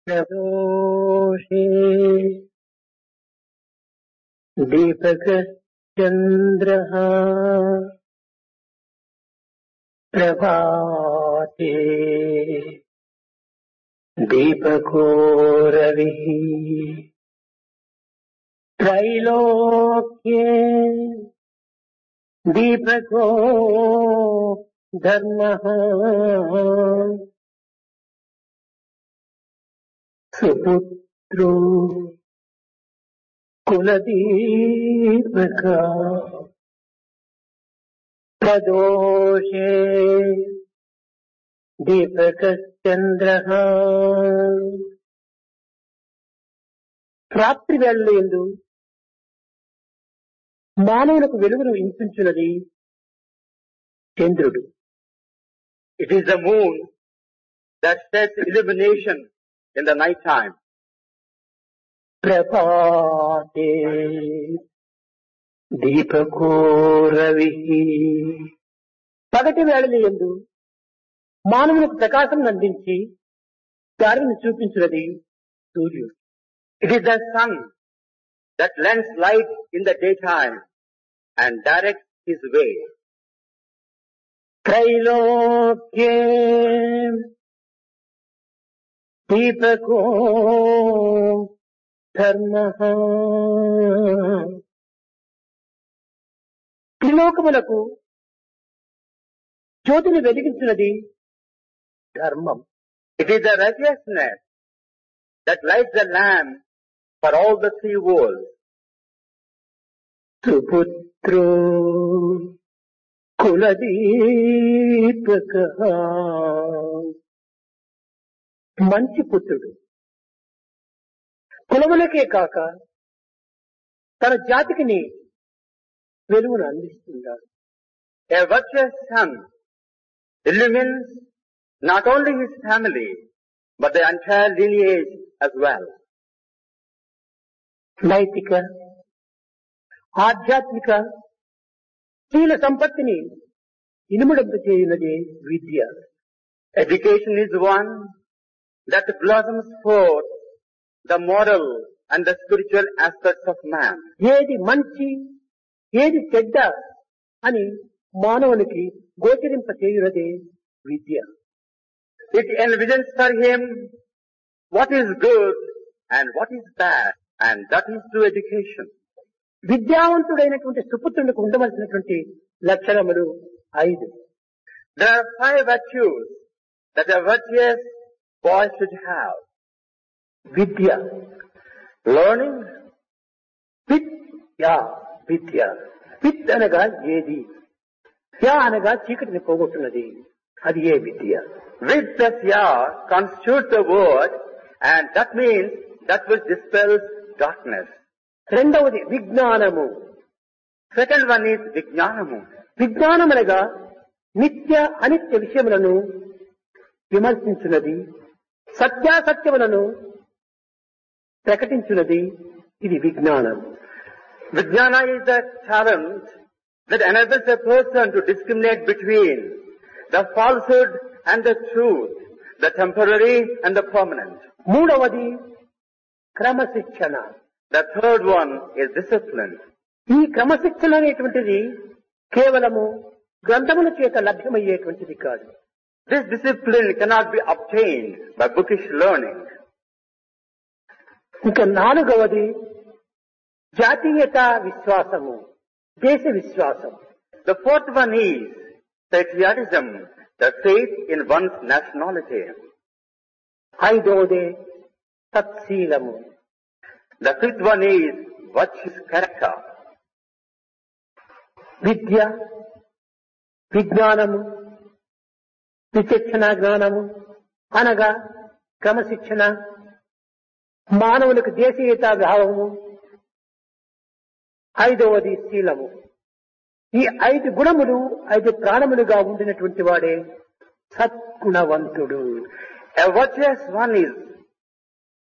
प्रदोषे दीपकश्चन्द्रः प्रभाते दीपको रविः त्रैलोक्ये दीपको धर्मः सुपुत्रो कुलदीपक प्रदोषे दीपकश्चन्द्रः రాత్రి వేళలో యందు మానవులకు వెలుగును ఇంపించున్నది చంద్రుడు. It is the moon that sheds illumination in the night time. ప్రభాతే దీపకో రవిః పగటి వేళల యందు మానవులకు ప్రకాశం అందించి దారిని చూపించున్నది సూర్యుడు. It is the sun that lends light in the daytime and directs his way. త్రైలోక్యే దీపకో ధర్మః త్రిలోకములకు జ్యోతిని వెలిగించినది ధర్మం. It is the righteousness that lights the lamp for all the three worlds. సుపుత్రో కులదీపకః మంచి పుత్రుడు కులములకే కాక తన జాతికి వెలుగును అందిస్తున్నాడు. A virtuous son illumines not only his family but the entire lineage as well. నైతిక ఆధ్యాత్మిక శీల సంపత్తిని ఇనుముడంత చేయున్నదే విద్య. Education is one that blossoms forth the moral and the spiritual aspects of man. ఏది మంచి ఏది చెడ్డ అని మానవునికి గోచరింప చేయున్నదే విద్య. It envisions for him what is good and what is bad, and that is through education. విద్యావంతుడైనటువంటి సుపుత్రునికి ఉండవలసినటువంటి లక్షణములు 5. There are 5 virtues that a virtuous boy should have. Vidya, Learning, Vidya with అనగా ఏది, యా అనగా చీకటిని పోగొట్టున్నది, అది ఏ విద్య. with plus ya constitutes the word, and that means that which dispels darkness. రెండవది విజ్ఞానము. Second one is vijnanamu. విజ్ఞానం అనగా నిత్య అనిత్య విషయములను విమర్శించున్నది, సత్యాసత్యములను ప్రకటించున్నది, ఇది విజ్ఞానం. Vijnana is the talent that enables a person to discriminate between the falsehood and the truth, the temporary and the permanent. మూడవది క్రమశిక్షణ. The third one is discipline. ఈ క్రమశిక్షణ అనేటువంటిది కేవలము గ్రంథముల చేత లభ్యమయ్యేటువంటిది కాదు. This discipline cannot be obtained by bookish learning. ఇంకా నాలుగవది జాతీయత విశ్వాసము, దేశ విశ్వాసం. The fourth one is patriotism, the faith in one's nationality. ఐదవది సత్శీలము. The fifth one is virtuous character. విద్య, విజ్ఞానము, విచక్షణ జ్ఞానము అనగా క్రమశిక్షణ, మానవులకు దేశీయత భావము, ఐదవది శీలము. ఈ 5 గుణములు 5 ప్రాణములుగా ఉండినటువంటి వాడే సద్గుణవంతుడు. A virtuous one is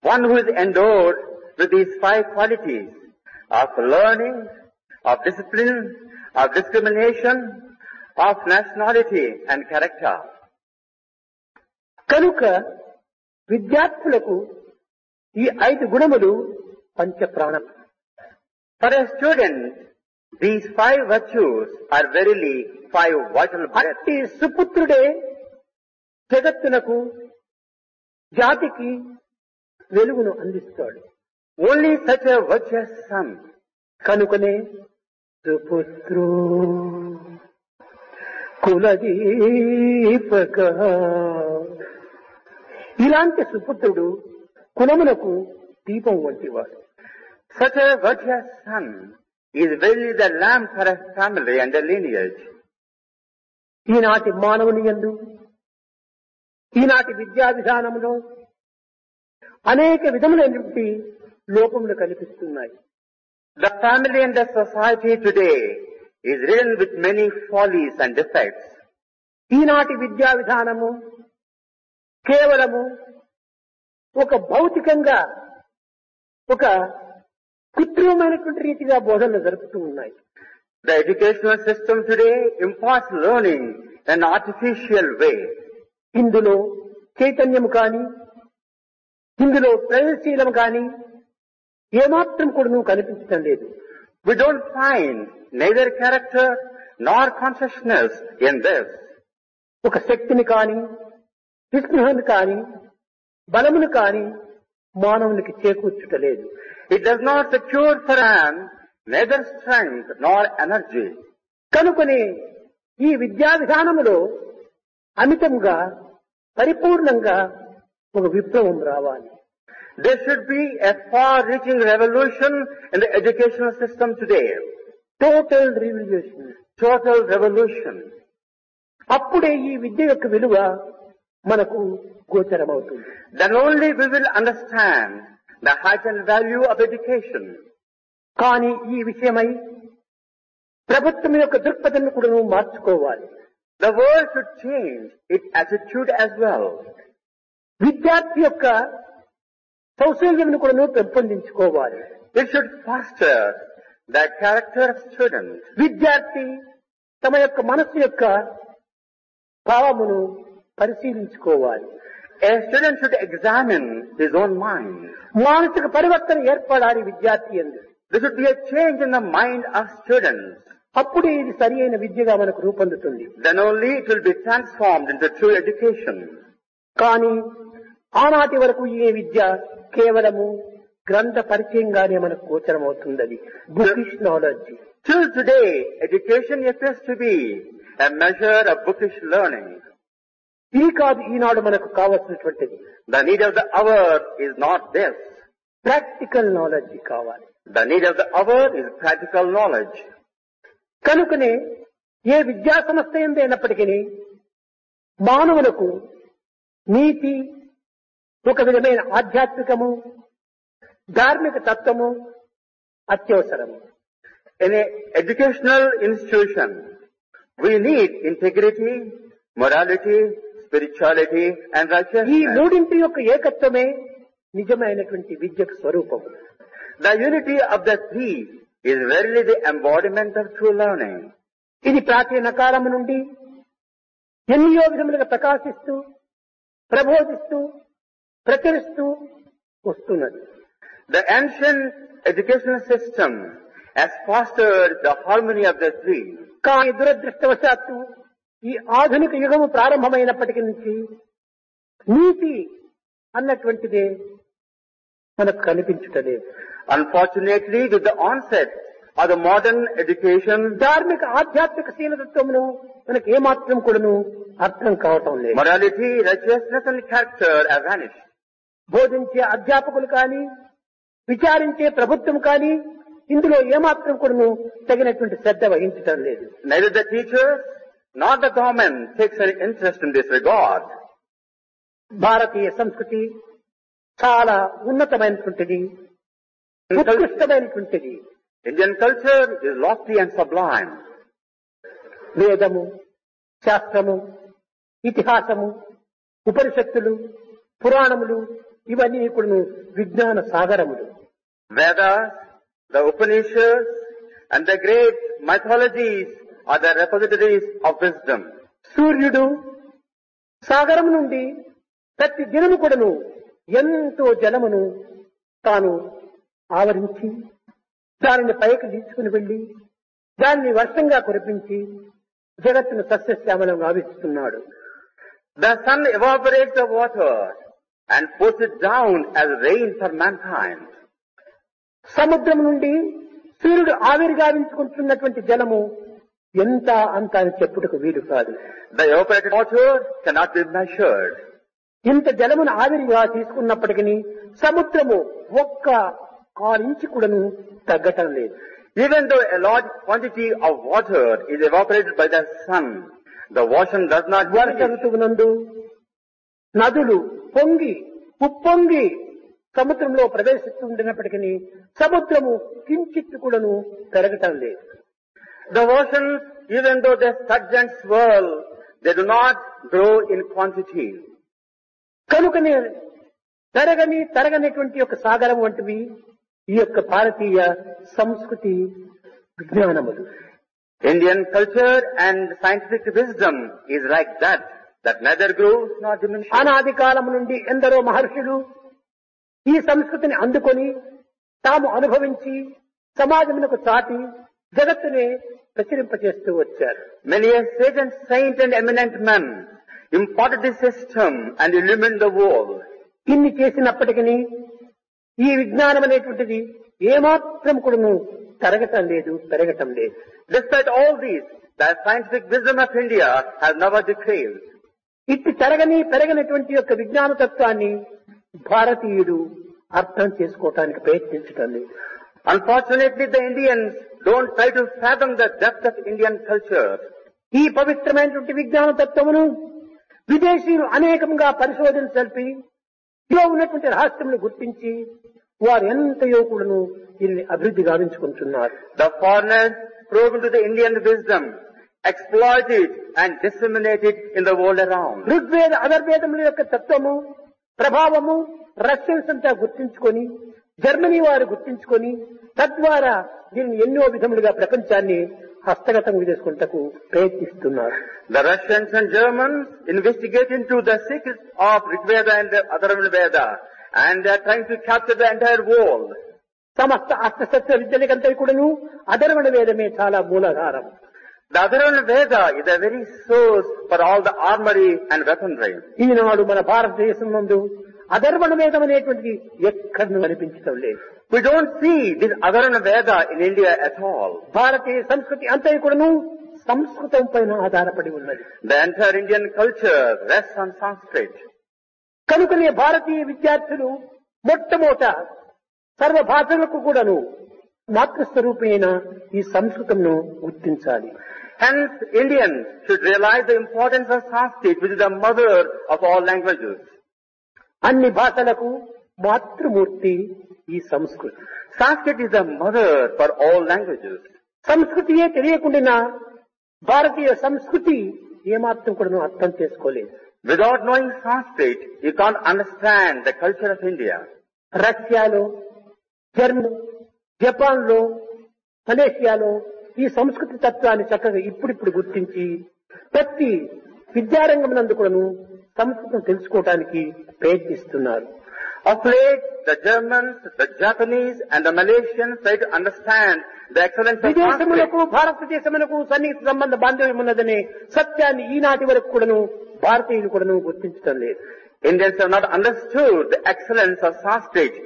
one who is endowed with these 5 qualities of learning, of discipline, of discrimination, of nationality and character. కనుక విద్యార్థులకు ఈ 5 గుణములు పంచ ప్రాణం. For a student, these 5 virtues are verily 5 vital breaths. అట్టి సుపుత్రుడే జగత్తునకు జాతికి వెలుగును అందిస్తాడు. Only such a virtuous son. కనుకనే సుపుత్రో కులదీపక, ఇలాంటి సుపుత్రుడు కులమునకు దీపం వంటివాడు. Such a virtuous son is verily the lamp for a family and a lineage. ఈనాటి మానవుని యందు, ఈనాటి విద్యా విధానంలో అనేక విధములైనటువంటి లోపములు కనిపిస్తున్నాయి. The family and the society today is ridden with many follies and defects. ఈనాటి విద్యా విధానము కేవలము ఒక భౌతికంగా ఒక కృత్రిమమైనటువంటి రీతిగా బోధనలు జరుపుతూ ఉన్నాయి. The educational system today imparts learning in an artificial way. ఇందులో చైతన్యము కాని, ఇందులో ప్రయోగశీలం కాని ఏమాత్రం కూడా నువ్వు కనిపించడం లేదు. We don't find neither character nor consciousness in this. ఒక శక్తిని కాని, విస్మృహను కాని, బలమును కాని మానవునికి చేకూర్చుటలేదు. It does not secure for man neither strength nor energy. కనుకనే ఈ విద్యా విధానములో అమితంగా పరిపూర్ణంగా ఒక విప్లవం రావాలి. There should be a far-reaching revolution in the educational system today. Total revolution. Total revolution. అప్పుడే ఈ విద్య యొక్క విలువ మనకు గోచరమవుతుంది. Then only we will understand the height and value of education. కానీ ఈ విషయమై ప్రభుత్వం యొక్క దృక్పథాన్ని కూడా నువ్వు మార్చుకోవాలి. The world should change its attitude as well. విద్యార్థి యొక్క కౌశల్యంను కూడా నువ్వు పెంపొందించుకోవాలి. It should foster the character of students. విద్యార్థి తమ యొక్క మనస్సు యొక్క భావమును పరిశీలించుకోవాలి. A student should examine his own mind. మానసిక పరివర్తన ఏర్పడాలి విద్యార్థి యందు. There should be a change in the mind of students. అప్పుడే ఇది సరి అయిన విద్యగా మనకు రూపొందుతుంది. Then only it will be transformed into true education. కానీ ఆనాటి వరకు ఈ విద్య కేవలము గ్రంథ పరిచయంగానే మనకు గోచరమవుతుంది. Bookish knowledge. Till today, education appears to be a measure of bookish learning. ఇది కాదు ఈనాడు మనకు కావలసినటువంటిది. The need of the hour is not this. Practical knowledge కావాలి. The need of the hour is practical knowledge. కనుకనే ఏ విద్యా సంస్థ అయినప్పటికీ మానవులకు నీతి, ఒక విధమైన ఆధ్యాత్మికము, ధార్మిక తత్వము అత్యవసరము. In an educational institution, we need integrity, morality, spirituality and ఈ righteousness. మూడింటి యొక్క ఏకత్వమే నిజమైనటువంటి విద్యకు స్వరూపము. The unity of the three is verily the embodiment of true learning. ఇది ప్రాచీన కాలము నుండి ఎన్నో విధములుగా ప్రకాశిస్తూ, ప్రబోధిస్తూ, ప్రచురిస్తూ వస్తున్నది. The ancient educational system has fostered the harmony of the three. కానీ దురదృష్టవశాత్తు ఈ ఆధునిక యుగము ప్రారంభమైనప్పటికీ నుంచి నీతి అన్నటువంటిదే మనకు కనిపించటలేదు. Unfortunately, with the onset of the modern education, ధార్మిక ఆధ్యాత్మిక శీలతత్వమును మనకు ఏమాత్రం కూడాను అర్థం కావటం లేదు. morality, righteousness and character have vanished. బోధించే అధ్యాపకులు కానీ, విచారించే ప్రభుత్వం కానీ ఇందులో ఏమాత్రం కూడాను తగినటువంటి శ్రద్ధ వహించటం లేదు. Neither the teachers nor the government takes any interest in this regard. భారతీయ సంస్కృతి చాలా ఉన్నతమైనటువంటిది, ఉత్కృష్టమైనటువంటిది. Indian culture is lofty and sublime. వేదము, శాస్త్రము, ఇతిహాసము, ఉపనిషత్తులు, పురాణములు ఇవన్నీ కూడా విజ్ఞాన సాగరములు. Vedas, the Upanishads and the great mythologies are the repositories of wisdom. సూర్యుడు సాగరం నుండి ప్రతి దినము కూడాను ఎంతో జలమును తాను ఆవరించి దానిని పైకి తీసుకుని వెళ్లి దాన్ని వర్షంగా కురిపించి జగత్తును సస్యశ్యామలం గావిస్తున్నాడు. The sun evaporates the water and puts it down as rain for mankind. సముద్రం నుండి సూర్యుడు ఆవిరి గావించుకుంటున్నటువంటి జలము ఎంత అంత అని చెప్పుటకు వీలు కాదు. The evaporated water cannot be measured. ఇంత జలమును ఆవిరిగా తీసుకున్నప్పటికీ సముద్రము ఒక్క 6 ఇంచు కూడాను తగ్గటం లేదు. Even though a large quantity of water is evaporated by the sun, the ocean does not Varsha diminish. ఋతువునందు నదులు పొంగి ఉప్పొంగి సముద్రంలో ప్రవేశిస్తుండినప్పటికీ సముద్రము కించిత్తు కూడాను పెరగటం లేదు. The oceans, even though they surge and swirl, they do not grow in quantity. కనుకనే తరగనటువంటి యొక్క సాగరం వంటివి ఈ యొక్క భారతీయ సంస్కృతి విజ్ఞానములు. Indian culture and scientific wisdom is like that neither grows nor diminishes. అనాది కాలం నుండి ఎందరో మహర్షులు ఈ సంస్కృతిని అందుకొని తాము అనుభవించి సమాజమునకు చాటి జగత్తునే ప్రచురింపచేస్తూ వచ్చారు. Many a sage and saint and eminent men imparted this system and illumined the world. ఇన్ని చేసినప్పటికీ ఈ విజ్ఞానం అనేటువంటిది ఏమాత్రం కూడాను తరగటం లేదు, పెరగటం లేదు. Despite all these, the scientific wisdom of India has never decreased. ఇట్టి పెరగనటువంటి యొక్క విజ్ఞాన తత్వాన్ని భారతీయుడు అర్థం చేసుకోవటానికి ప్రయత్నించటం లేదు. Unfortunately, the Indians don't try to fathom the depth of Indian culture. ఈ పవిత్రమైనటువంటి విజ్ఞాన తత్వమును విదేశీయులు అనేకంగా పరిశోధన జరిపి ఇందులో ఉన్నటువంటి రహస్యమును గుర్తించి వారు ఎంతయో కూడాను దీనిని అభివృద్ధి గావించుకుంటున్నారు. The foreigners probe into the Indian wisdom, exploit it and disseminate it in the world around. Rigveda అధర్వేదముల యొక్క తత్వము ప్రభావము రష్యన్స్ అంతా గుర్తించుకొని జర్మనీ వారు గుర్తించుకొని తద్వారా దీనిని ఎన్నో విధములుగా ప్రపంచాన్ని హస్తగతం చేసుకుంటకు ప్రయత్నిస్తున్నారు. The Russians and Germans investigate into the secrets of Rigveda and the Atharvana Veda, and they are trying to capture the entire world. సమస్త అస్త్రశస్త్ర విద్యలకంతా కూడాను అధర్వణ వేదమే చాలా మూలాధారం. The Atharvana Veda is a very source for all the armory and weaponry. ఈనాడు మన భారతదేశం నందు అధర్వణ వేదం అనేటువంటిది ఎక్కడను కనిపించడం లేదు. We don't see this Atharvana Veda in India at all. భారతీయ సంస్కృతి అంతా కూడాను సంస్కృతం పైన ఆధారపడి ఉన్నది. The entire Indian culture rests on Sanskrit. కనుకనే భారతీయ విద్యార్థులు మొట్టమొదట సర్వ భాషలకు కూడాను మాతృస్వరూపమైన ఈ సంస్కృతంను గుర్తించాలి. Hence, Indians should realize the importance of Sanskrit, which is the mother of all languages. అన్ని భాషలకు మాతృమూర్తి ఈ సంస్కృతి. Sanskrit is the mother for all languages. సంస్కృతియే తెలియకుండా భారతీయ సంస్కృతి ఏమాత్రం కూడా అర్థం చేసుకోలేదు. Without knowing Sanskrit, you can't understand the culture of India. రష్యాలో, జర్మనీ, జపాన్లో, మలేషియాలో ఈ సంస్కృతి తత్వాన్ని చక్కగా ఇప్పుడిప్పుడు గుర్తించి ప్రతి విద్యారంగం నందు కూడాను సంస్కృతం తెలుసుకోవడానికి ప్రయత్నిస్తున్నారు. Of late, the Germans, the Japanese and the Malaysians try to understand the excellence of Sanskrit. విదేశములకు భారతదేశములకు సన్నిహిత సంబంధ బాంధవ్యం ఉన్నదనే సత్యాన్ని ఈనాటి వరకు కూడాను భారతీయులు కూడాను గుర్తించడం లేదు. Indians have not understood the excellence of Sanskrit.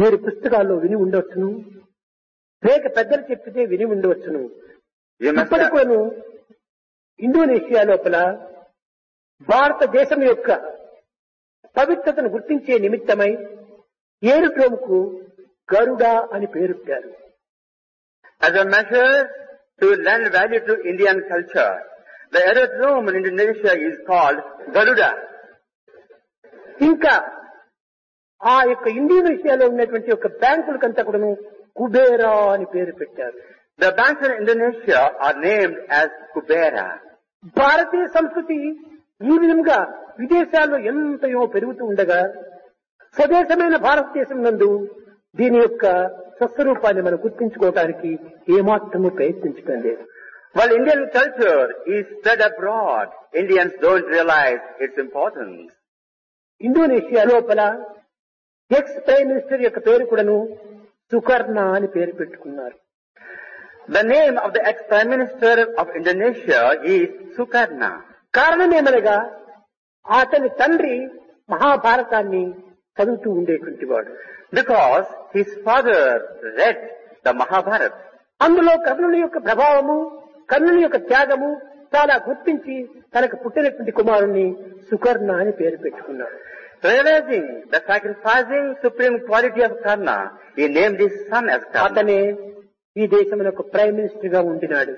మీరు పుస్తకాల్లో విని ఉండవచ్చును, లేక పెద్దలు చెప్పితే విని ఉండవచ్చును. ఇప్పటి కూడాను ఇండోనేషియా లోపల భారతదేశం యొక్క పవిత్రతను గుర్తించే నిమిత్తమై ఏరుడ్రోమ్కు గరుడ అని పేరుట్టారు. As a measure to lend value to Indian culture, the aerodrome in Indonesia is called Garuda. ఇంకా ఆ యొక్క ఇండోనేషియాలో ఉన్నటువంటి యొక్క బ్యాంకులకంతా కూడాను కుబేరా అని పేరు పెట్టారు. The banks in Indonesia are named as Kubera. భారతీయ సంస్కృతి ఈ విధంగా విదేశాల్లో ఎంతయో పెరుగుతూ ఉండగా స్వదేశమైన భారతదేశం నందు దీని యొక్క స్వస్వరూపాన్ని మనం గుర్తించుకోవడానికి ఏమాత్రము ప్రయత్నించడం లేదు. While Indian culture is spread abroad, Indians don't realize its importance. Indonesia లోపల ఎక్స్ ప్రైమ్ మినిస్టర్ యొక్క పేరు కూడాను సుకర్ణ అని పేరు పెట్టుకున్నారు. The name of the ex-Prime Minister of Indonesia is Sukarna. కారణమేమనగా అతని తండ్రి మహాభారతాన్ని చదువుతూ ఉండేటువంటి వాడు. Because his father read the Mahabharata. అందులో కర్ణుని యొక్క ప్రభావము, కర్ణుని యొక్క త్యాగము చాలా గుర్తించి తనకు పుట్టినటువంటి కుమారుణ్ణి సుకర్ణ అని పేరు పెట్టుకున్నాడు. Realizing the sacrificing supreme quality of Karna, he named his son as Karna. అతనే ఈ దేశమునకు ప్రైమ్ మినిస్టర్ గా ఉండినాడు.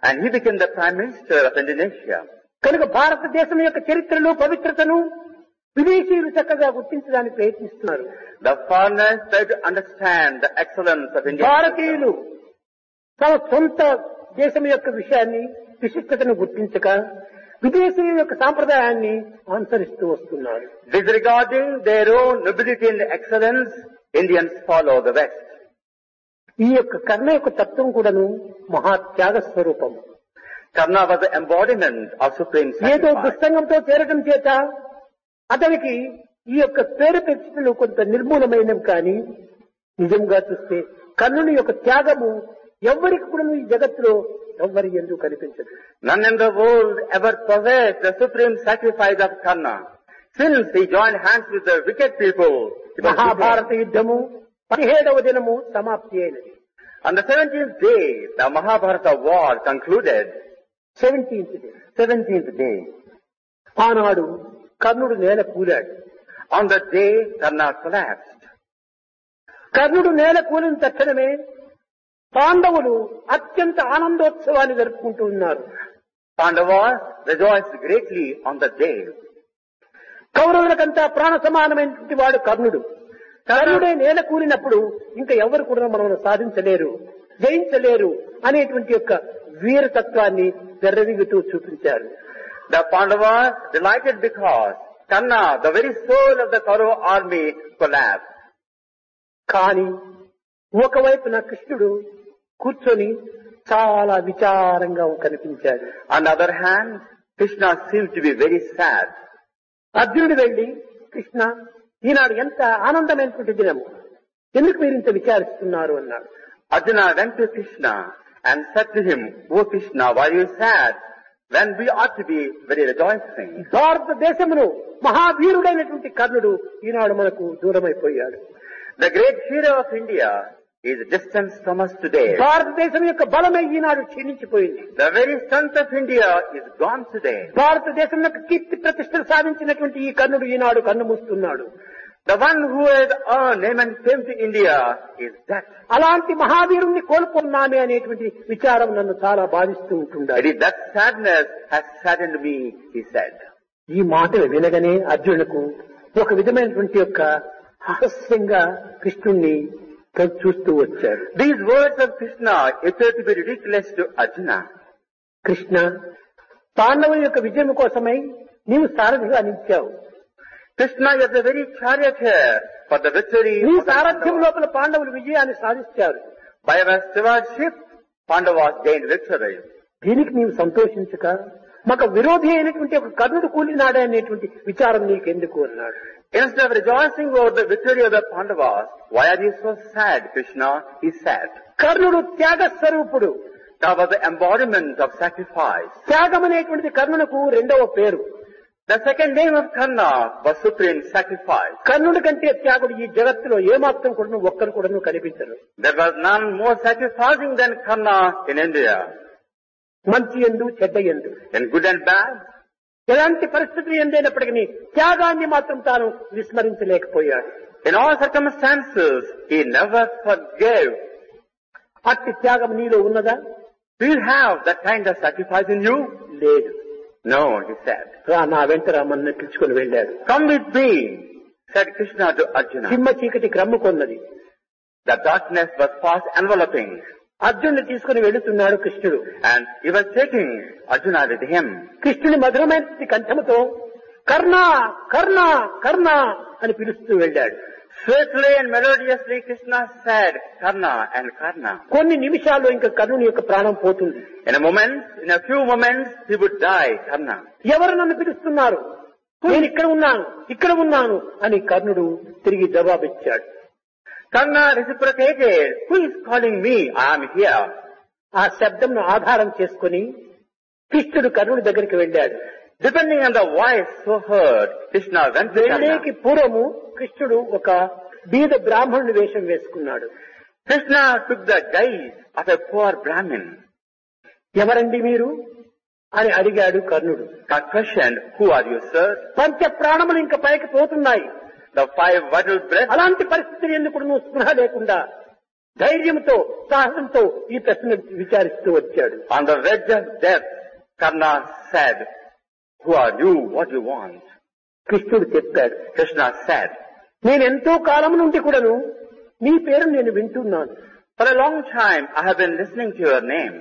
And he became the Prime Minister of Indonesia. కనుక భారతదేశం యొక్క చరిత్రను, పవిత్రతను విదేశీయులు చక్కగా గుర్తించడానికి ప్రయత్నిస్తున్నారు. The foreigners try to understand the excellence of India. భారతీయులు తమ సొంత దేశం యొక్క విషయాన్ని, విశిష్టతను గుర్తించక విదేశీయుల యొక్క సాంప్రదాయాన్ని అనుసరిస్తూ వస్తున్నారు. Disregarding their own nobility and excellence, Indians follow the West. ఈ యొక్క కర్ణ యొక్క తత్వం కూడాను మహాత్యాగ స్వరూపం. Karna was the embodiment of supreme ఏదో sacrifice. దుస్సంగంతో చేరడం చేత అతనికి ఈ యొక్క పేరు ప్రతిష్టలు కొంత నిర్మూలమైనవి. కానీ నిజంగా చూస్తే కర్ణుని యొక్క త్యాగము ఎవ్వరికి కూడా ఈ జగత్తులో ఎవ్వరి ఎందుకు కనిపించదు. None in the world ever possessed the supreme sacrifice of Karna. Since he joined hands with the wicked people, he was Mahabharata యుద్ధము 17వ దినము సమాప్తి అయినది. on the 17th day, the Mahabharata war concluded. 17th day. ఆనాడు కర్ణుడు నేల కూలాడు. On that day, Karna collapsed. కర్ణుడు నేల కూలిన తక్షణమే పాండవులు అత్యంత ఆనందోత్సవాన్ని జరుపుకుంటూ ఉన్నారు. Pandavas rejoiced greatly on that day. కౌరవులకంతా ప్రాణ సమానమైనటువంటి వాడు కర్ణుడు. కర్ణుడే నేల కూలినప్పుడు ఇంకా ఎవరు కూడా మనం సాధించలేరు, జయించలేరు అనేటువంటి యొక్క వీరతత్వాన్ని వెర్రవిగుతూ చూపించారు. The Pandavas delighted because Karna, the very soul of the Kaurava army, collapsed. కానీ ఒకవైపున కృష్ణుడు కూర్చొని చాలా విచారంగా కనిపించాడు. On the other hand, Krishna seemed to be very sad. అర్జునుడు వెళ్లి, కృష్ణ, ఈనాడు ఎంత ఆనందమైనటువంటి దినము, ఎందుకు మీరు ఇంత విచారిస్తున్నారు అన్నాడు. Arjuna went to Krishna and said to him, "O Krishna, why are you sad when we ought to be very rejoicing?" భారతదేశమును మహావీరుడైనటువంటి కర్ణుడు ఈనాడు మనకు దూరమైపోయాడు. The great hero of India is distant from us today. భారతదేశం యొక్క బలమే ఈనాడు క్షీణించిపోయింది. The very strength of India is gone today. భారతదేశం యొక్క కీర్తి ప్రతిష్టలు సాధించినటువంటి ఈ కర్ణుడు ఈనాడు కన్ను మూస్తున్నాడు. The one who has earned name and fame to India is that. అలాంటి మహావీరుణ్ణి కోల్పోన్నామే అనేటువంటి విచారం నన్ను చాలా బాధిస్తూ It ఉంటుండాలి. is that sadness has saddened me, he said. ఈ మాటలు వినగానే అర్జునులకు ఒక విధమైనటువంటి యొక్క హాస్యంగా కృష్ణుణ్ణి చూస్తూ వచ్చాడు. These words of Krishna appear to be ridiculous to Arjuna. Krishna, పాండవుల యొక్క విజయం కోసమై నీవు సారథిగా నిలిచావు. Krishna is the very charioteer for the victory. నీ of the సారథ్యం Pandavas. లోపల పాండవులు విజయాన్ని సాధించారు. By our stewardship, Pandavas gained victory. దీనికి నీవు సంతోషించక మాకు విరోధి అయినటువంటి ఒక కర్ణుడు కూలినాడే అనేటువంటి విచారం నీకెందుకు అన్నాడు. Instead of rejoicing over the victory of the Pandavas, why are you so sad, Krishna? He said. కర్ణుడు త్యాగ స్వరూపుడు. That was the embodiment of sacrifice. త్యాగం అనేటువంటిది కర్ణునకు రెండవ పేరు. The second name of Karna was supreme sacrifice. కర్ణుడి కంటే త్యాగుడు ఈ జగత్తులో ఏమాత్రం కూడా ఒక్కరు కూడా కనిపించరు. There was none more sacrificing than Karna in India. మంచి ఎందు చెడ్డ ఎందు In good and bad, ఎలాంటి పరిస్థితులు ఎందైనప్పటికీ త్యాగాన్ని మాత్రం తాను విస్మరించలేకపోయాడు. in all circumstances, he never forgave. అట్టి త్యాగం నీలో ఉన్నదా? Do you have that kind of sacrifice in you? లేదు. No, he said. రా, నా వెంట రామన్న పిలుచుకొని వెళ్ళాడు. Come with me, said Krishna to Arjuna. సింహ చీకటి క్రమ్ముకొన్నది. The darkness was fast enveloping, అర్జునుని తీసుకుని వెళుతున్నాడు కృష్ణుడు. and he was taking Arjuna with him. కృష్ణుని మధురమైన కంఠముతో కర్ణ కర్ణ కర్ణ అని పిలుస్తూ వెళ్ళాడు. Swiftly and melodiously Krishna said, Karna and Karna. కొన్ని నిమిషాల్లో ఇంకా కర్ణుని యొక్క ప్రాణం పోతుంది. In a few moments, he would die, Karna. ఎవరు నన్ను పిలుస్తున్నారు? నేను ఇక్కడ ఉన్నాను అని కర్ణుడు తిరిగి జవాబిచ్చాడు. Karna reciprocated, who is calling me? I am here. ఆ శబ్దంను ఆధారం చేసుకుని కృష్ణుడు కర్ణుడి దగ్గరికి వెళ్ళాడు. Depending on the voice so heard, Krishna went to వెళ్ళేకి Karna. పూర్వము కృష్ణుడు ఒక బీద బ్రాహ్మణుడి వేషం వేసుకున్నాడు. Krishna took the guise of a poor Brahmin. ఎవరండి మీరు అని అడిగాడు కర్ణుడు. I questioned, who are you, sir? పంచ ప్రాణములు ఇంక పైకి పోతున్నాయి. The 5 vital breaths. అలాంటి పరిస్థితులు ఎందుకు నువ్వు స్పృహ లేకుండా ధైర్యంతో సాహసంతో ఈ ప్రశ్న విచారిస్తూ వచ్చాడు. On the verge of death, Karna said, who are you? What do you want? కృష్ణుడు చెప్పాడు, Krishna said, నేనెంతో కాలం నుండి కూడాను నీ పేరు నేను వింటున్నాను. for a long time I have been listening to your name.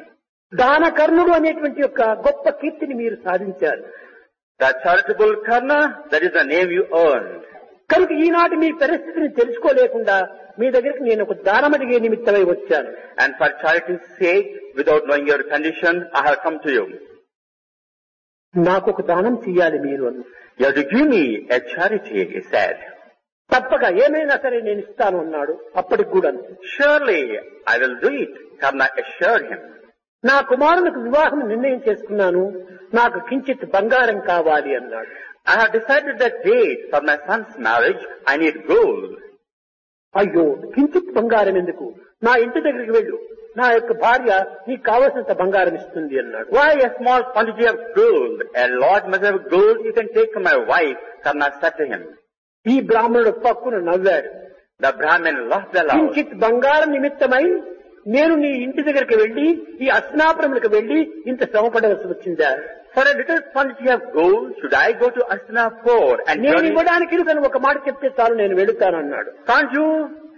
దాన కర్ణుడు అనేటువంటి యొక్క గొప్ప కీర్తిని మీరు సాధించారు. The charitable Karna, that is the name you earned. కనుక ఈనాటి మీ పరిస్థితిని తెలుసుకోలేకుండా మీ దగ్గరికి నేను ఒక దానం అడిగే నిమిత్తమై వచ్చాను. And for charity's sake, without knowing your condition, I have come to you. నాకు ఒక దానం చెయ్యాలి మీరు అని. You have to give me a charity, he said. తప్పక ఏమైనా సరే నేను ఇస్తాను అన్నాడు. అప్పటికి కూడా Surely I will do it, Karna assured him. నా కుమారునికి వివాహం నిర్ణయం చేసుకున్నాను, నాకు కించిత్ బంగారం కావాలి అన్నాడు. I have decided the date for my son's marriage. I need gold. అయ్యో, కించిత్ బంగారం ఎందుకు, నా ఇంటి దగ్గరికి వెళ్ళు, నా యొక్క భార్య నీకు కావలసినంత బంగారం ఇస్తుంది అన్నాడు. Why a small quantity of gold? A large measure of gold you can take from my wife, Karna said to him. ఈ బ్రాహ్మణుడు పక్కున నవ్వాడు. The Brahmin laughed aloud. కించిత్ బంగారం నిమిత్తమై నేను నీ ఇంటి దగ్గరికి వెళ్లి ఈ అస్నాపురములకు వెళ్లి ఇంత శ్రమపడవలసి వచ్చిందా? For a little quantity of gold, should I go to Hastinapur and నేను journey? ఇవ్వడానికి నువ్వు ఒక మాట చెప్తే చాలు, నేను వెళుతాను అన్నాడు. Can't you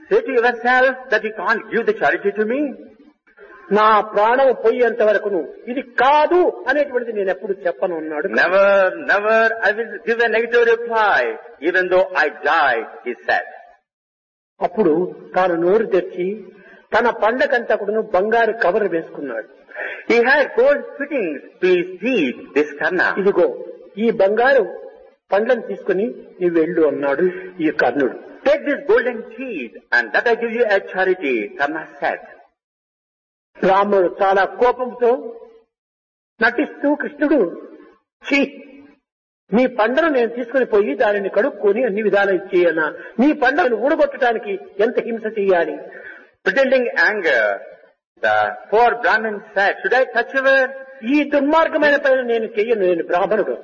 say to yourself that you can't give the charity to me? నా ప్రాణం పోయేంత వరకును ఇది కాదు అనేటువంటిది నేను ఎప్పుడు చెప్పను అన్నాడు. Never, never I will give a negative reply, even though I die, he said. అప్పుడు తాను నోరు తెచ్చి తన పండకంతా కూడా బంగారు కవర్ వేసుకున్నాడు. He had gold fittings to his teeth, this Karna. ఇదిగో ఈ బంగారు పండ్లను తీసుకుని నీవు వెళ్ళు అన్నాడు ఈ కర్ణుడు. Take this golden teeth and that I give you as charity, Karna said. రాముడు చాలా కోపంతో నటిస్తూ కృష్ణుడు, ఛీ, నీ పండను నేను తీసుకుని పోయి దానిని కడుక్కొని అన్ని విధాలు ఇచ్చేయనా, నీ పండను ఊడగొట్టడానికి ఎంత హింస చెయ్యాలి? Pretending anger, the poor Brahmin said, should I touch her? ఈ దుర్మార్గమైన పని నేను చెయ్యను, నేను బ్రాహ్మణుడు.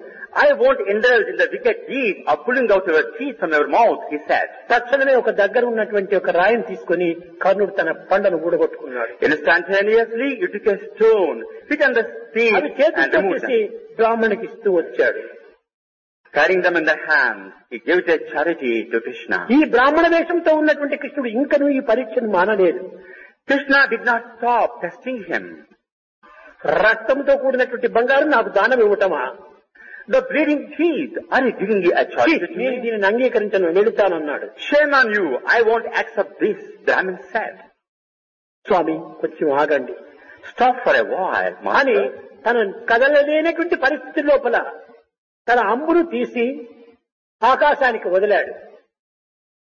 I won't indulge in the wicked deed of pulling out your teeth from your mouth, he said. తక్షణమే ఒక దగ్గర ఉన్నటువంటి ఒక రాయిని తీసుకుని కర్ణుడు తన పండను ఊడగొట్టుకున్నాడు. Instantaneously, he took a stone, hit on the teeth అవి and చేతితో removed చేసి them. బ్రాహ్మణునికి ఇస్తూ వచ్చాడు. Carrying them in the hand, he gave it as charity to Krishna. ఈ బ్రాహ్మణ వేషంతో ఉన్నటువంటి కృష్ణుడు ఇంకనూ ఈ పరీక్షను మానలేదు. Krishna did not stop testing him. రక్తంతో కూడినటువంటి బంగారం నాకు దానం ఇవ్వటమా? The bleeding teeth, are you giving me a charity to నేను me? దీనిని అంగీకరించను, వెళుతానన్నాడు. Shame on you, I won't accept this, Brahmin said. స్వామి కొంచెం ఆగండి Stop for a while, అని master. తన కదలలేనటువంటి పరిస్థితి లోపల తన అంబును తీసి ఆకాశానికి వదిలాడు.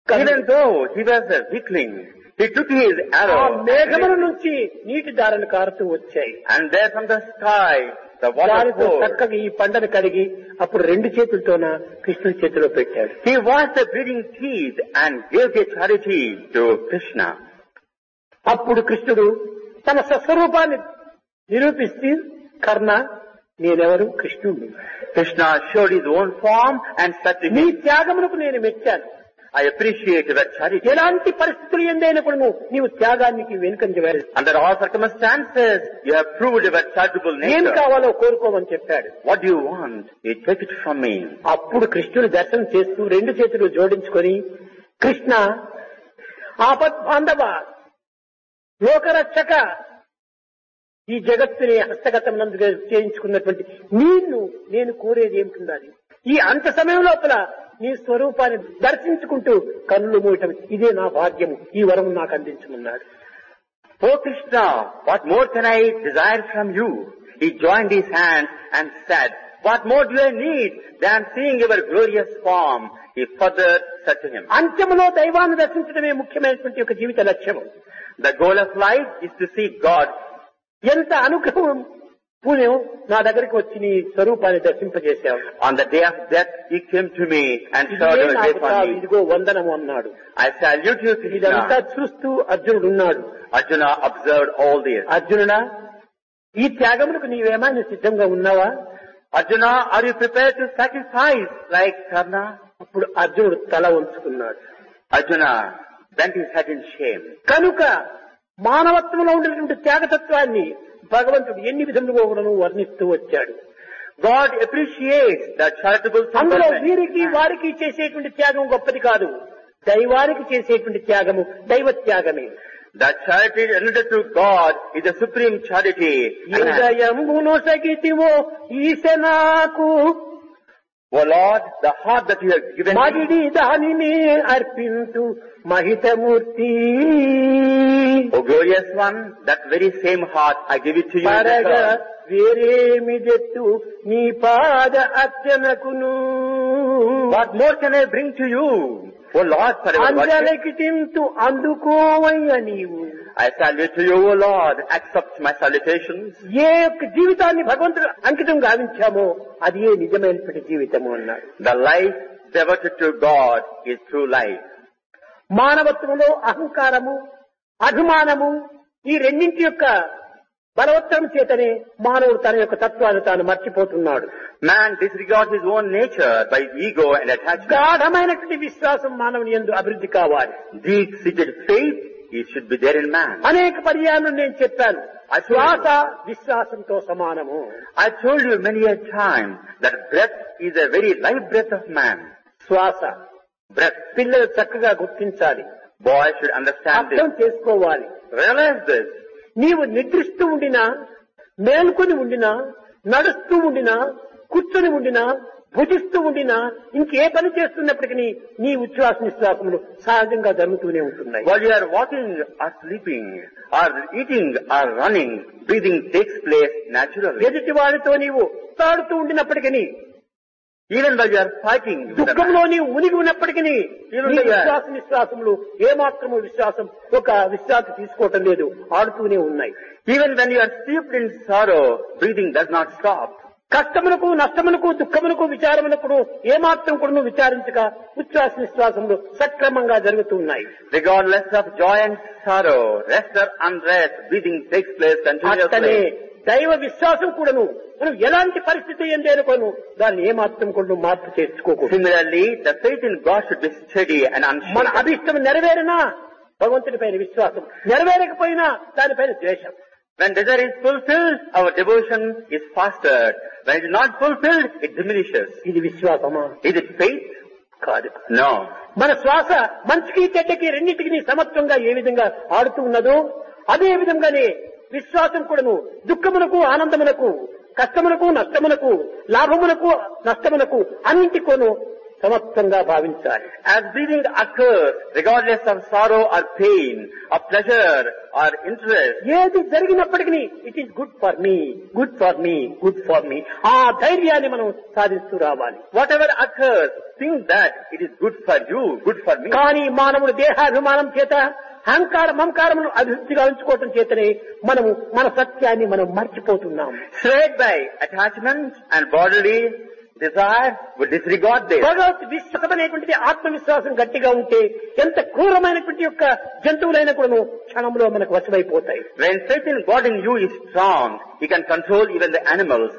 Even though he was a weakling, he took his ఆ arrow మేఘముల నుంచి నీటి దారలు కారుతూ వచ్చాయి. and there from the sky the water దానితో poured. చక్కగా ఈ పంటను కడిగి అప్పుడు రెండు చేతులతోన కృష్ణుడి చేతిలో పెట్టాడు. He washed the bleeding teeth and gave the charity to Krishna. అప్పుడు కృష్ణుడు తన స్వస్వరూపాన్ని నిరూపిస్తూ, కర్ణ, నేనెవరు? కృష్ణుడిని. Krishna showed his own form and said to నీ him, త్యాగమునకు నేను మెచ్చాను. I appreciate your charity. ఎలాంటి పరిస్థితులు ఎందైనప్పుడు నీవు త్యాగానికి వెనుకంజ వేయలేదు. Under all circumstances, you have proved your charitable ఏం nature. కావాలో కోరుకోమని చెప్పాడు. What do you want? You take it from me. అప్పుడు కృష్ణుడు దర్శనం చేస్తూ రెండు చేతులు జోడించుకొని, కృష్ణ, ఆపత్ బాంధవ, లోకరక్షక, ఈ జగత్తుని హస్తగతం నందుగా చేయించుకున్నటువంటి నిన్ను నేను కోరేది ఏమిటిండాలి? ఈ అంత సమయం లోపల నీ స్వరూపాన్ని దర్శించుకుంటూ కన్నులు మూయటం ఇదే నా భాగ్యము, ఈ వరము నాకు అందించమన్నాడు. Oh Krishna, what more can I desire from you? He joined his hands and said, what more do I need than seeing your glorious form? He further said to him, అంత్యములో దైవాన్ని దర్శించడమే ముఖ్యమైనటువంటి ఒక జీవిత లక్ష్యము. the goal of life is to see God. ఎంత అనుగ్రహం పుణ్యం నా దగ్గరికి వచ్చి నీ స్వరూపాన్ని దర్శింపజేశావు. On the day of death, he came to me and showed the way for me. ఇదిగో వందనము అన్నాడు. I salute you, ఇదంతా Krishna. చూస్తూ అర్జునుడు ఉన్నాడు. Arjuna observed all this. అర్జునుడా, ఈ త్యాగములకు నీవేమైనా సిద్ధంగా ఉన్నావా? Arjuna, are you prepared to sacrifice like Karna? అప్పుడు అర్జునుడు తల ఉంచుకున్నాడు. Arjuna bent his head in shame. కనుక మానవత్వంలో ఉండేటువంటి త్యాగతత్వాన్ని భగవంతుడు ఎన్ని విధములుగా కూడాను వర్ణిస్తూ వచ్చాడు. God appreciates the charitable అందులో temperament. వీరికి వారికి చేసేటువంటి త్యాగం గొప్పది కాదు, దైవానికి చేసేటువంటి త్యాగము దైవ త్యాగమే. The charity rendered to God is the supreme charity. హృదయమును సగితివో ఈశనాకు O Lord, the heart that you have given me, మగిడి దానిని అర్పింతు మహితమూర్తి. O glorious one, that very same heart I give it to you. in పరగా return. వేరేమి జెత్తు నీ పాద అర్చనకును. What more can I bring to you? O Lord, for your worship. అంజలికి తింతు అందుకోవయ్య నీవు. I salute to you, O Lord. Accept my salutations. ఏ యొక్క జీవితాన్ని భగవంతుడు అంకితం గావించామో అది ఏ నిజమైనటువంటి జీవితము అన్నాడు. The life devoted to God is true life. మానవత్వంలో అహంకారము అభిమానము ఈ రెండింటి యొక్క బలవత్తరం చేతనే మానవుడు తన యొక్క తత్వాన్ని తాను మర్చిపోతున్నాడు. Man disregards his own nature by ego and attachment. గాఢమైనటువంటి విశ్వాసం మానవుని యందు అభివృద్ధి కావాలి. Deep-seated faith, it should be there in man. అనేక పర్యాయాలు నేను చెప్పాను, శ్వాస విశ్వాసంతో సమానము. I told you many a time that breath is a very life breath of man. శ్వాస Breath. పిల్లలు చక్కగా గుర్తించాలి, Boys should understand అర్థం this. చేసుకోవాలి. Realize this. నీవు నిద్రిస్తూ ఉండినా, మేల్కొని ఉండినా, నడుస్తూ ఉండినా, కూర్చొని ఉండినా, భుజిస్తూ ఉండినా, ఇంకే పని చేస్తున్నప్పటికీ నీ ఉచ్ఛ్వాస నిశ్వాసములు సహజంగా జరుగుతూనే ఉంటున్నాయి. While you are walking or sleeping or eating or running, breathing takes place naturally. ఎదుటి వాడితో నీవు తాడుతూ ఉండినప్పటికీ, Even while you are fighting with the దుఃఖంలో man, నీవు మునిగి ఉన్నప్పటికీ నీ విశ్వాస నిశ్వాసములు ఏమాత్రము విశ్వాసం ఒక విశ్రాంతి తీసుకోవటం లేదు, ఆడుతూనే ఉన్నాయి. even when you are steeped in sorrow, breathing does not stop. కష్టములకు నష్టములకు దుఃఖములకు విచారములకు ఏమాత్రం కూడా విచారించక ఉచ్ఛ్వాస నిశ్వాసములు సక్రమంగా జరుగుతూ ఉన్నాయి. Regardless of joy and sorrow, rest or unrest, breathing takes place అట్టనే continuously. దైవ విశ్వాసం కూడాను మనం ఎలాంటి పరిస్థితి ఏందేనుకోను దాన్ని ఏమాత్రం కూడా మార్పు చేసుకోకూడదు. Similarly, the faith in God should be steady and మన unshaken. అభిష్టం నెరవేరినా భగవంతుని పైన విశ్వాసం, నెరవేరకపోయినా దానిపైన ద్వేషం. When desire is fulfilled, our devotion is fostered. When it is not fulfilled, it diminishes. ఇది విశ్వాసమా? Is it faith? కాదు. No. మన శ్వాస మంచికి చెడ్డకి రెండింటికి సమత్వంగా ఏ విధంగా ఆడుతూ ఉన్నదో అదే విధంగానే విశ్వాసం కూడాను దుఃఖమునకు ఆనందమునకు, కష్టమునకు నష్టమునకు, లాభమునకు నష్టమునకు అన్నింటికోను సమత్వంగా భావించాలి. As breathing occurs, regardless of sorrow or pain, of pleasure or interest, ఏది జరిగినప్పటికీ it is good for me, good for me, good for me, ఆ ధైర్యాన్ని మనం సాధిస్తూ రావాలి. whatever occurs, think that it is good for you, good for me. కానీ మానవుడు దేహాభిమానం చేత అహంకార మమకారమును అభివృద్ధిగా ఉంచుకోవటం చేతనే మనము మన సత్యాన్ని మనం మర్చిపోతున్నాం. Swayed by attachment and bodily desire, we disregard this. భగవత్ విశ్వాసం అనేటువంటిది ఆత్మవిశ్వాసం గట్టిగా ఉంటే ఎంత క్రూరమైనటువంటి యొక్క జంతువులైనా కూడా క్షణంలో మనకు వశమైపోతాయి. When faith in God in you is strong, He can control even the animals,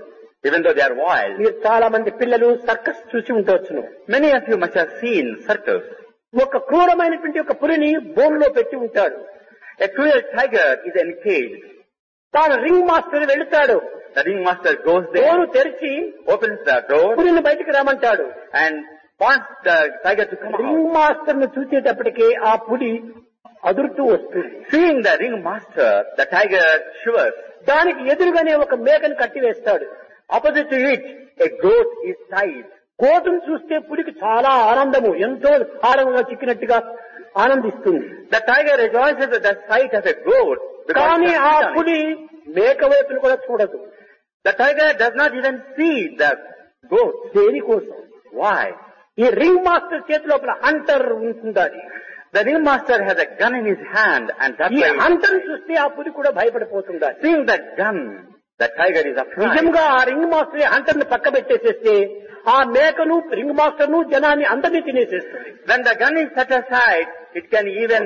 even though they are wild. మీరు చాలా మంది పిల్లలు సర్కస్ చూసి ఉండవచ్చును. Many of you must have seen circus. ఒక క్రూరమైనటువంటి ఒక పులిని బోన్లో పెట్టి ఉంటాడు. A cruel tiger is encaged. తాను రింగ్ మాస్టర్ వెళుతాడు. The ringmaster goes బోను there, తెరిచి opens the door, పులిని బయటికి రమ్మంటాడు. and wants the tiger to come out. Ring master ను చూసేటప్పటికే ఆ పులి అదురుతూ వస్తుంది. Seeing the ringmaster, the tiger shivers. దానికి ఎదురుగానే ఒక మేకను కట్టివేస్తాడు. Opposite to it, a goat is tied. కోటును చూస్తే పులికి చాలా ఆనందము, ఎంతో ఆనందంగా చిక్కినట్టుగా ఆనందిస్తుంది. The tiger rejoices at the sight of a goat. because కానీ it ఆ has eaten it. పులి మేక వైపును కూడా చూడదు. The tiger does not even see the goat. దేనికోసం? Why? ఈ రింగ్ మాస్టర్ చేతి లోపల హంటర్ ఉంటుందని. The ringmaster has a gun in his hand, and that's ఈ why హంటర్ చూస్తే ఆ పులి కూడా భయపడిపోతుండాలి. seeing that gun, the tiger is afraid. నిజంగా ఆ రింగ్ మాస్టర్ హంటర్ ని పక్క పెట్టేసేస్తే ఆ మేకను రింగ్ మాస్టర్ ను జనాన్ని అందరినీ తినేసేస్తుంది. When the gun is set aside, it can even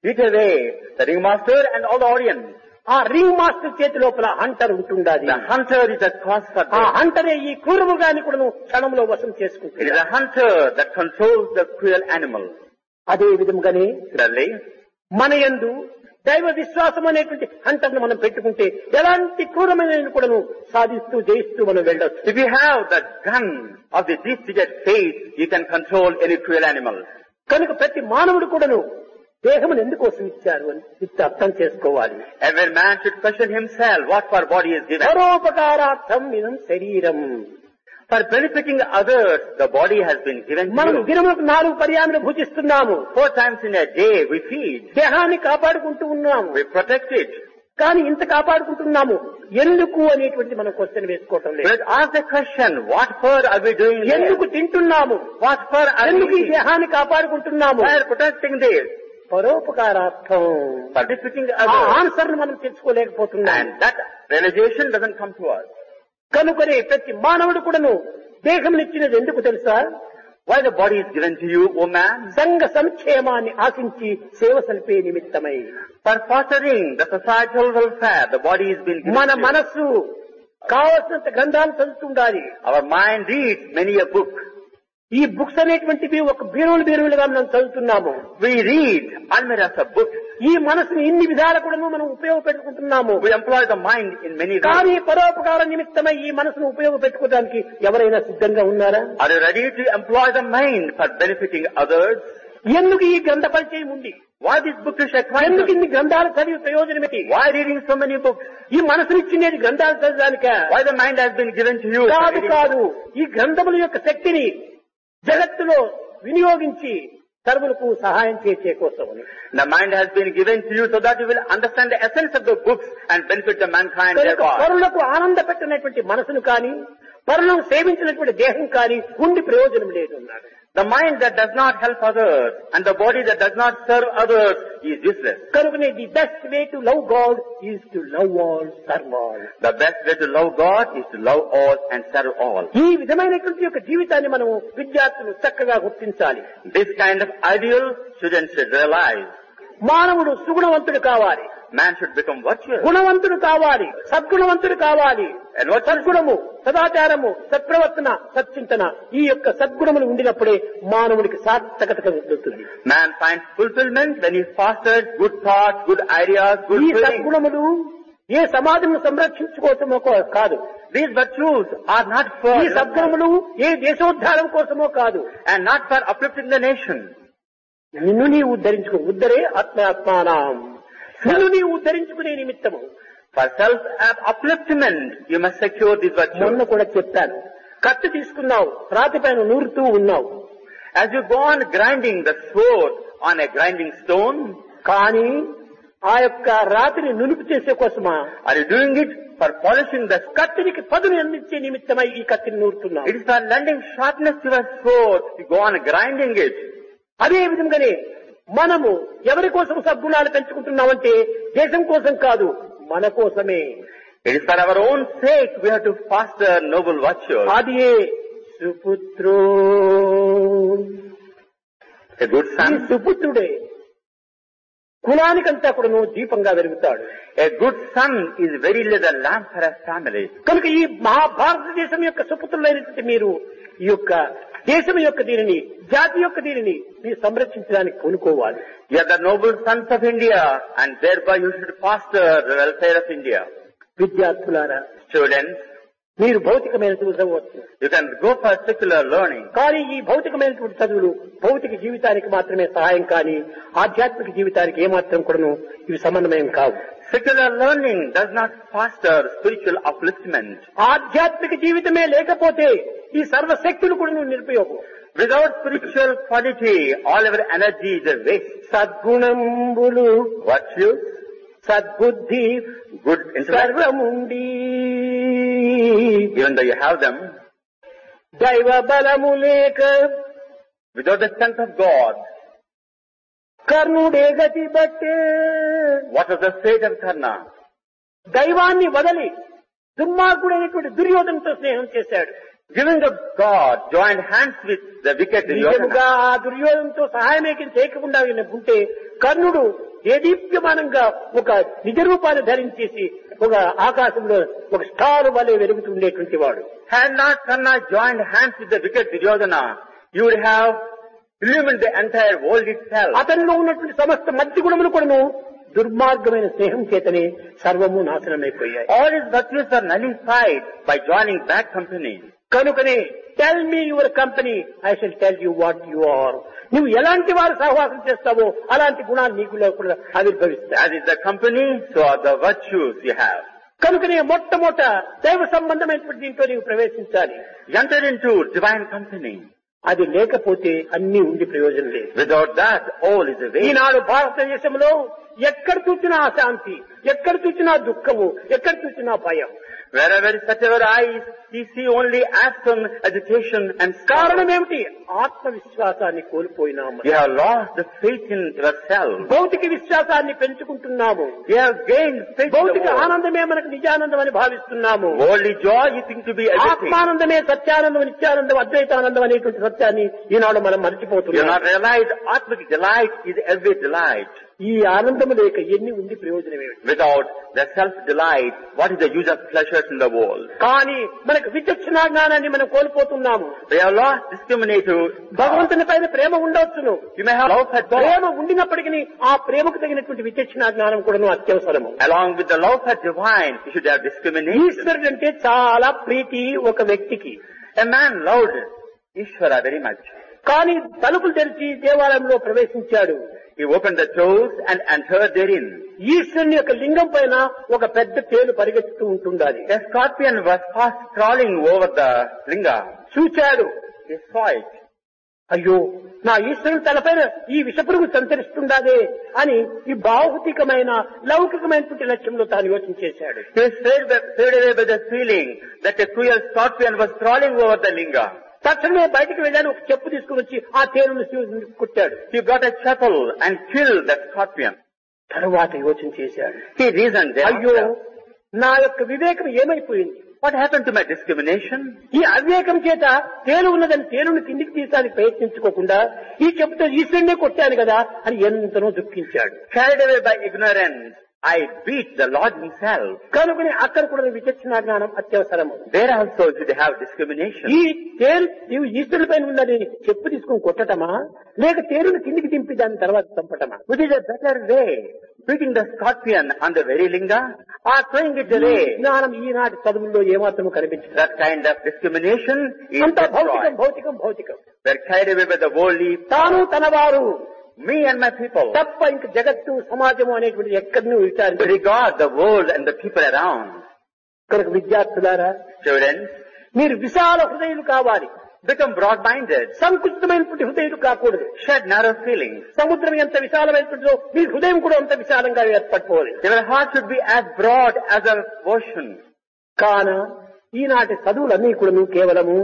eat away the ringmaster and all the audience. ఆ రింగ్ మాస్టర్ చేతి లోపల హంటర్ ఉంటుండాలి. The hunter is a cause for ఆ death. హంటరే ఈ క్రూరముగాని కూడా క్షణంలో వశం It చేసుకుంటుంది. is a hunter that controls the cruel animal. అదే విధంగానే Similarly, మన యందు దైవ విశ్వాసం అనేటువంటి హంటర్ను మనం పెట్టుకుంటే ఎలాంటి క్రూరమైన కూడా సాధిస్తూ జయిస్తూ మనం వెళ్ళొచ్చు. if you have the gun of the deep-seated faith, you can control any cruel animal. కనుక ప్రతి మానవుడు కూడాను దేహమును ఎందుకోసం ఇచ్చారు అని అర్థం చేసుకోవాలి. Every man should question himself what for body is given. పరోపకారార్థం ఇదం శరీరం. For benefiting others, the body has been given to మనం you. దినములకు 4 పర్యాములు భుజిస్తున్నాము. 4 times in a day we feed, దేహాన్ని కాపాడుకుంటూ ఉన్నాము. we protect it. కానీ ఇంత కాపాడుకుంటున్నాము ఎందుకు అనేటువంటి మనం క్వశ్చన్ వేసుకోవటం లేదు. But ask the question, what for are we doing this? ఎందుకు తింటున్నాము? What for are ఎందుకు we ఈ eating? దేహాన్ని కాపాడుకుంటున్నాము? Why are protecting this? పరోపకారార్థం. For benefiting ఆ others. ఆన్సర్ ను మనం తెచ్చుకోలేకపోతున్నాం. And that realization doesn't come to us. కనుకనే ప్రతి మానవుడు కూడాను దేహమునిచ్చినది ఎందుకు తెలుసా? Why the body is given to you, O man? సంఘ సంక్షేమాన్ని ఆశించి సేవ సల్పే నిమిత్తమై. For fostering the societal welfare, the body is being given మన to you. మనస్సు కావలసినంత గ్రంథాలు చదువుతుండాలి. Our mind reads many a book. ఈ బుక్స్ అనేటువంటివి ఒక బీరువులుగా మనం చదువుతున్నాము. We read almirahs of books. ఈ మనసుని ఇన్ని విధాలు కూడా మనం ఉపయోగపెట్టుకుంటున్నాము. We employ the mind in many ways. కానీ పరోపకార నిమిత్తమై ఈ మనసును ఉపయోగపెట్టుకోవడానికి ఎవరైనా సిద్ధంగా ఉన్నారా? Are you ready to employ the mind for benefiting others? ఎందుకు ఈ గ్రంథ పరిచయం ఉంది? Why this book is ఎందుకు required? ఇన్ని గ్రంథాలు చదివి ప్రయోజనమేటి? Why reading so many books? ఈ మనసునిచ్చినది గ్రంథాలు చదవడానిక? Why the mind has been given to you? for కాదు reading కాదు. ఈ గ్రంథముల యొక్క శక్తిని జగత్తులో వినియోగించి సర్వులకు సహాయం చేసే కోసమని. The mind has been given to you so that you will understand the essence of the books and benefit the mankind కనుక thereby. పరులకు ఆనంద పెట్టినటువంటి మనసును కానీ పరులను సేవించినటువంటి దేహం కానీ ఉండి ప్రయోజనం లేదు అన్నాడు. The mind that does not help others and the body that does not serve others is useless. కనుకనే the best way to love God is to love all, serve all. The best way to love God is to love all and serve all. ఈ విధమైనటువంటి యొక్క జీవితాన్ని మనం విద్యార్థులు చక్కగా గుర్తించాలి. This kind of ideal students should realize. మానవుడు సుగుణవంతుడు కావాలి, Man should become virtuous. గుణవంతుడు కావాలి, సద్గుణవంతుడు కావాలి. And what సద్గుణము, సదాచారము, సత్ప్రవర్తన, సచ్చింతన ఈ యొక్క సద్గుణములు ఉండినప్పుడే మానవుడికి సార్థకత కలుగుతుంది. Man finds fulfillment when he fosters good thoughts, good ideas, good ఈ feelings. సద్గుణములు ఏ సమాజంను సంరక్షించుకోవటమో కాదు. These virtues are not for ఈ సద్గుణములు ఏ దేశోద్ధారం కోసమో కాదు. and not for uplifting the nation. నిన్ను నీవు ఉద్ధరించుకో, ఉద్ధరే ఆత్మాత్మానం. నిన్ను నీవు ఉద్ధరించుకునే నిమిత్తము. For self-upliftment, you must secure these మొన్న virtues. కూడా చెప్పాను, కత్తి తీసుకున్నావు, రాతి పైన నూరుతూ ఉన్నావు. As you go on grinding the sword on a grinding stone, కానీ ఆ యొక్క రాతిని నునుపు చేసే కోసమా? are you doing it for polishing the కత్తినికి పదును అందించే నిమిత్తమై ఈ కత్తిని నూరుతున్నావు. It is for lending sharpness to a sword. You go on grinding it. అదే విధంగానే మనము ఎవరి కోసం సద్గుణాలు పెంచుకుంటున్నామంటే దేశం కోసం కాదు, మన కోసమే. It is for our own sake we have to foster noble virtues. అది సుపుత్రో, A good ఈ son, సుపుత్రుడే కులానికంతా కూడాను దీపంగా వెలుగుతాడు. a good son is verily the lamp for a family. కనుక ఈ భారతదేశం యొక్క సుపుత్రులైనటువంటి మీరు ఈ యొక్క దేశం యొక్క దీనిని, జాతి యొక్క దీనిని మీరు సంరక్షించడానికి పూనుకోవాలి. You are the noble sons of India, and thereby you should foster the welfare of India. విద్యార్థులారా, Students, మీరు భౌతికమైన చదువులు చదవచ్చు, you can go for secular learning. కానీ ఈ భౌతికమైనటువంటి చదువులు భౌతిక జీవితానికి మాత్రమే సహాయం, కానీ ఆధ్యాత్మిక జీవితానికి ఏమాత్రం కూడాను ఇవి సమన్వయం కావు. Secular learning does not foster spiritual upliftment. ఆధ్యాత్మిక జీవితమే లేకపోతే ఈ సర్వశక్తులు కూడా నిరుపయోగం. Without spiritual quality, all our energy is a waste. సద్గుణంబులు Virtues, సద్బుద్ధి, good intellect, సర్వముండి, even though you have them, దైవ బలము లేక without the strength of God, కర్ణుడే గతి బట్టే. what was the fate of Karna? దైవాన్ని వదలి దుర్మార్గుడైనటువంటి దుర్యోధనతో స్నేహం చేశాడు. Giving up God, joined hands with the wicked నిజముగా Duryodhana. ఆ దుర్యోధనతో సహాయమేకి చేయకుండా ఉంటే కర్ణుడు దేదీప్యమానంగా ఒక నిజ రూపాన్ని ధరించేసి ఒక ఆకాశంలో ఒక స్టార్ వలె వెలుగుతుండేటువంటి వాడు. Had not Karna joined hands with the wicked Duryodhana, you would have illumined the entire world itself. అతనిలో ఉన్నటువంటి సమస్త మంచి గుణములు కూడాను దుర్మార్గమైన స్నేహం చేతనే సర్వము నాశనమైపోయాయి. All his virtues are nullified by joining bad company. కనుకనే tell me your company, I shall tell you what you are. నువ్వు ఎలాంటి వారు సహవాసం చేస్తావో అలాంటి గుణాలు నీకులో కూడా ఆవిర్భవిస్తాయి. As is the company, so are the virtues you have. కనుకనే మొట్టమొదట దైవ సంబంధమైనటువంటి దీంట్లో నీవు ప్రవేశించాలి. Enter into divine company. అది లేకపోతే అన్ని ఉండి ప్రయోజనం లేదు. Without that, all is a waste. ఈనాడు భారతదేశంలో ఎక్కడ చూసినా అశాంతి, ఎక్కడ చూసినా దుఃఖము, ఎక్కడ చూసినా భయం. Wherever such our eyes, we see only action, agitation and sorrow. కారణం ఏమిటి? ఆత్మవిశ్వాసాన్ని కోల్పోయినాము. You have lost the faith in yourself. భౌతిక విశ్వాసాన్ని పెంచుకుంటున్నాము. You have gained faith in భౌతిక the world. ఆనందమే మనకు నిజానందం అని భావిస్తున్నాము. Worldly joy you think to be everything. ఆత్మానందమే Satyanandam, నిత్యానందం, అద్వైతానందం అనేటువంటి సత్యాన్ని ఈనాడు మనం You have మర్చిపోతున్నాము. not realized Atmic delight is every delight. ఈ ఆనందము లేక ఎన్ని ఉండి ప్రయోజనం ఏమిటి? Without the self-delight, what is the use of pleasures in the world? కానీ మనకు విచక్షణ జ్ఞానాన్ని మనం కోల్పోతున్నాము. We have lost discriminative. భగవంతుని పైన ప్రేమ ఉండవచ్చును. You may have love for God. ప్రేమ ఉండినప్పటికీ ఆ ప్రేమకు తగినటువంటి విచక్షణ జ్ఞానం కూడాను అత్యవసరము. Along with the love for divine, you should have discrimination. ఈశ్వరుడు అంటే చాలా ప్రీతి ఒక వ్యక్తికి. A man loved Ishvara very much. కానీ తలుపులు తెరిచి దేవాలయంలో ప్రవేశించాడు. He opened the doors and entered therein. ఈశ్వరుని యొక్క లింగం పైన ఒక పెద్ద తేలు పరిగెత్తుతూ ఉంటుండాలి. A scorpion was fast crawling over the linga. చూచాడు. He saw it. అయ్యో, నా ఈశ్వరుని తలపైన ఈ విషపురుగు సంచరిస్తుండాదే అని ఈ భౌతికమైన లౌకికమైనటువంటి లక్ష్యంలో తాను యోచించేశాడు. He was carried away by the feeling that a cruel scorpion was crawling over the linga. తక్షణమే బయటకు వెళ్ళాను, ఒక చెప్పు తీసుకుని వచ్చి ఆ తేలును కుట్టాడు. He got a shuttle and killed that scorpion. తరువాత యోచన చేశాడు. He reasoned అయ్యో, thereafter. నా యొక్క వివేకం ఏమైపోయింది? What happened to my discrimination? ఈ అవివేకం చేత తేలు ఉన్నదని తేలుని కిందికి తీయడానికి ప్రయత్నించుకోకుండా ఈ చెప్పుతో ఈశ్వరునే కొట్టాను కదా అని ఎంతనో దుఃఖించాడు. Carried away by ignorance, I beat the Lord himself. కనుకని అక్కడ కూడా విచక్షణ జ్ఞానం అత్యవసరము. There also should have discrimination. ఈ తేలు నీవు ఈశ్వరుడి పైన ఉన్నది చెప్పు తీసుకుని కొట్టటమా, లేక తేలుని కిందికి దింపి దాని తర్వాత చంపటమా? Which is a better way? Beating the scorpion on the very linga or throwing it away? జ్ఞానం ఈనాటి చదువుల్లో ఏమాత్రము కనిపించదు. That kind of discrimination is అంతా భౌతికం destroyed. భౌతికం భౌతికం. They're carried away by the worldly. తాను తనవారు Me and my people. తప్ప ఇంక జగత్తు సమాజము అనేటువంటి ఎక్కడిని విచారించారు. Regard the world and the people around. కనుక విద్యార్థులారా, Students, మీరు విశాల హృదయులు కావాలి. become broad-minded. సంకుచితమైనటువంటి హృదయులు కాకూడదు. Shed narrow feelings. సముద్రం ఎంత విశాలమైనటువంటిదో మీ హృదయం కూడా అంత విశాలంగా ఏర్పడిపోవాలి. Your heart should be as broad as an ocean. కాన ఈనాటి చదువులన్నీ కూడా కేవలము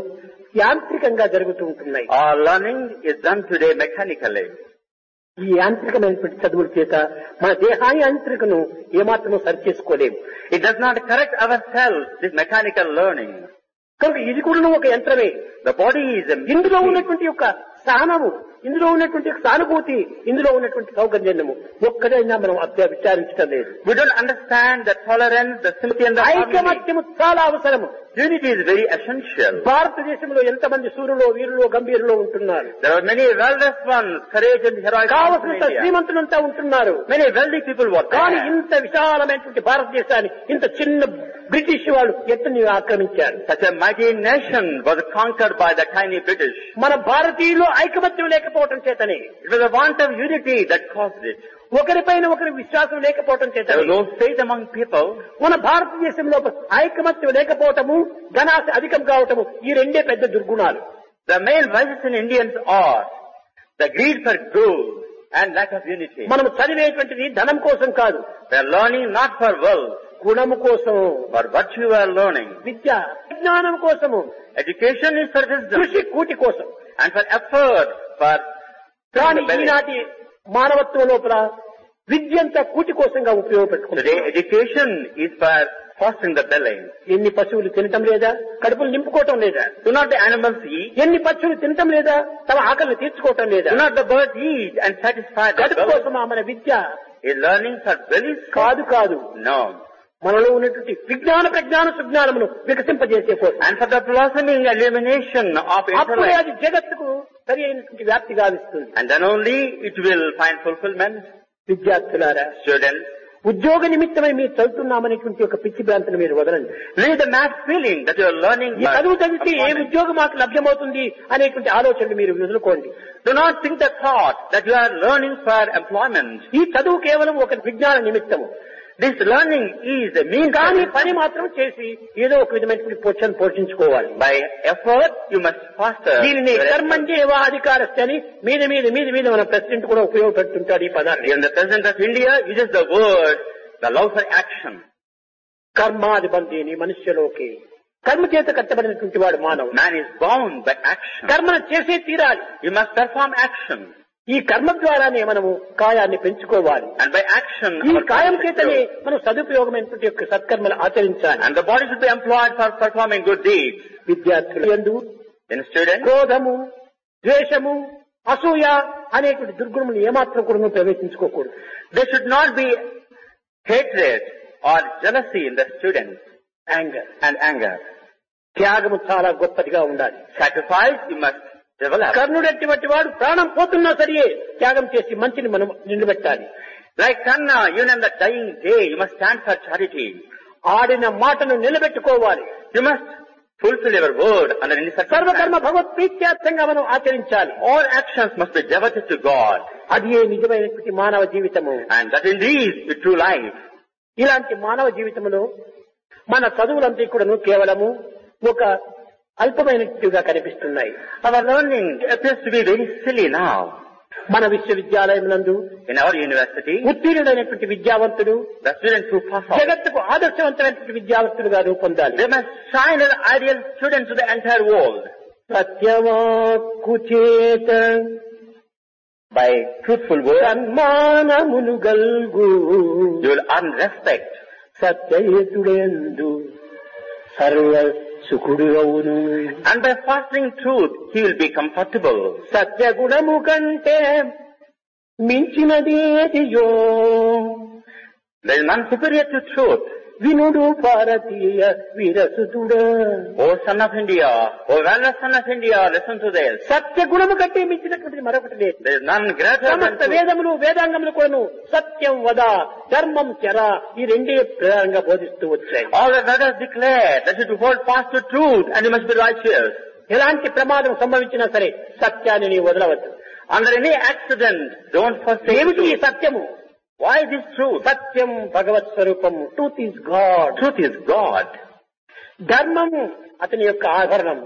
యాంత్రికంగా జరుగుతూ ఉంటున్నాయి. Our learning is done today mechanically. ఈ యాంత్రికమైనటువంటి చదువుల చేత మన దేహాయాంత్రికను ఏమాత్రమూ సరిచేసుకోలేము. It does not correct ourselves, this mechanical learning. కనుక ఇది కూడా ఒక యంత్రమే. The body is a ఇందులో machine. ఉన్నటువంటి యొక్క సహనము, ఇందులో ఉన్నటువంటి యొక్క సానుభూతి, ఇందులో ఉన్నటువంటి సౌకర్యము ఒక్కడైనా మనం విచారించడం లేదు. We don't understand the tolerance, the sympathy and the harmony. ఐకమత్యము చాలా అవసరము. Unity is very essential. భారతదేశంలో ఎంతమంది సూర్యులో వీరులో గంభీరులో ఉంటున్నారు. There are many well-dressed ones, courage and heroic ones in కావలసినంత India. శ్రీమంతులంతా ఉంటున్నారు. Many wealthy people were కానీ there. ఇంత విశాలమైనటువంటి భారతదేశాన్ని ఇంత చిన్న బ్రిటిష్ వాళ్ళు ఎత్తని ఆక్రమించారు. Such a mighty nation was conquered by the tiny British. మన భారతీయులు ఐకమత్యం లేకపోవటం చేతనే, It was a want of unity that caused it. ఒకరిపైన ఒకరి విశ్వాసం లేకపోవటం There చేతనే, was no faith among people. మన భారతదేశంలో ఐకమత్యం లేకపోవటము, ధనాశ అధికం కావటము, ఈ రెండే పెద్ద దుర్గుణాలు. The main vices in Indians are the greed for gold and lack of unity. మనం చదివేటువంటిది ధనం కోసం కాదు, We are learning not for wealth, గుణము కోసము. for virtue we are learning. విద్య జ్ఞానం కోసము, Education is for wisdom కృషి కూటి కోసం. and for effort, for కానీ the belly. ఈనాటి మానవత్వం లోపల విద్య అంతా కూటి కోసంగా ఉపయోగపెట్టుకుంటుంది. Today education is for fostering the belly. ఎన్ని పశువులు తినటం లేదా, కడుపులు నింపుకోవటం లేదా? Do not the animals eat? ఎన్ని పక్షులు తినటం లేదా, తమ ఆకలిని తీర్చుకోవటం లేదా? Do not the birds eat and satisfy the కడుపు belly? కోసమా మన విద్య? Is learning for belly? కాదు కాదు, No. మనలో ఉన్నటువంటి విజ్ఞాన ప్రజ్ఞాన సుజ్ఞానమును వికసింపజేసే కోసం. And for the blossoming illumination of అప్పుడే intellect. అది జగత్తుకు సరి అయినటువంటి వ్యాప్తి గావిస్తుంది. And then only it will find fulfillment. విద్యార్థులారా, Students, ఉద్యోగ నిమిత్తమై మీరు చదువుతున్నామనేటువంటి ఒక పిచ్చి భ్రాంతిని మీరు వదలండి. leave the mad feeling that you are learning. ఈ చదువు చదివితే ఏ ఉద్యోగం మాకు లభ్యమవుతుంది అనేటువంటి ఆలోచనలు మీరు వదులుకోండి. Do not think the thought that you are learning for employment. ఈ చదువు కేవలం ఒక విజ్ఞాన నిమిత్తము. This learning is a means. కానీ పని మాత్రం చేసి ఏదో ఒక విధమైనటువంటి పోషణ పోషించుకోవాలి. By effort, you must foster. దీనిని కర్మంజేవ అధికారస్థ అని మీద మీద మీద మీద మన ప్రెసిడెంట్ కూడా ఉపయోగపెడుతుంటాడు ఈ పదాన్ని. Even the President of India uses the word, the love for action. కర్మాధిబంధిని మనుష్యలోకి, కర్మ చేత కట్టబడినటువంటి వాడు మానవుడు. Man is bound by action. కర్మను చేసే తీరాలి. You must perform action. ఈ కర్మ ద్వారానే మనము కాయాన్ని పెంచుకోవాలి. And by action, ఈ our కాయం body should చేతనే grow. మనం సదుపయోగమైనటువంటి యొక్క సత్కర్మలు ఆచరించాలి. And the body should be employed for performing good deeds. విద్యార్థులు యందు In students, క్రోధము, ద్వేషము, అసూయ అనేటువంటి దుర్గుణములు ఏమాత్రం కూడా ప్రవేశించుకోకూడదు. there should not be hatred or jealousy in the students. And anger. త్యాగము చాలా గొప్పదిగా ఉండాలి. Sacrifice you must develop. కర్ణుడటువంటి వాడు ప్రాణం పోతున్నా సరే త్యాగం చేసి మంచిని మనం నిలబెట్టాలి. Like Karna, even on the dying day, you must stand for charity. ఆడిన మాటను నిలబెట్టుకోవాలి. You must fulfill your word under any సర్వకర్మ circumstance. భగవత్ ప్రీత్యార్థంగా మనం ఆచరించాలి. All actions must be devoted to God. అది ఏ నిజమైనటువంటి మానవ జీవితము. And that indeed is true life. ఇలాంటి మానవ జీవితంలో మన చదువులంతా కూడాను కేవలము ఒక అల్పమైనట్టుగా కనిపిస్తున్నాయి. Our learning appears to be very silly now. మన విశ్వవిద్యాలయం నందు In our university, ఉత్తీర్ణుడైనటువంటి విద్యావంతుడు the students who pass out, జగత్తుకు ఆదర్శవంతమైనటువంటి విద్యావంతులుగా రూపొందాలి. they must shine as ideal students to the entire world. సత్యవాక్కు చేత By truthful words, సన్మానమును గల్గు you will earn respect. సత్యయుతుడెందు సర్వ సుఖుడు అవును. And by fostering truth, he will be comfortable. సత్యగుణము కంటే మించినదేదియో There is none superior to truth. వినుడు భారతీయ విరసుతుడా. O son of India, O valorous son of India, listen to this. సత్యగుణము కంటే మించినటువంటిది మరొకటి లేదు. There is none greater than సమస్త truth. వేదములు వేదాంగములు కూడాను సత్యం వద ధర్మం చర ఈ రెండే ప్రధానంగా బోధిస్తూ వచ్చాయి. All the Vedas declare that you should hold fast to truth and you must be righteous. ఎలాంటి ప్రమాదం సంభవించినా సరే సత్యాన్ని నీ వదలవద్దు. Under any accident, don't forsake ఏమిటి ఈ truth. సత్యము? Why this truth? సత్యం భగవత్ స్వరూపం. Truth is God. Truth is God. ధర్మము అతని యొక్క ఆభరణం.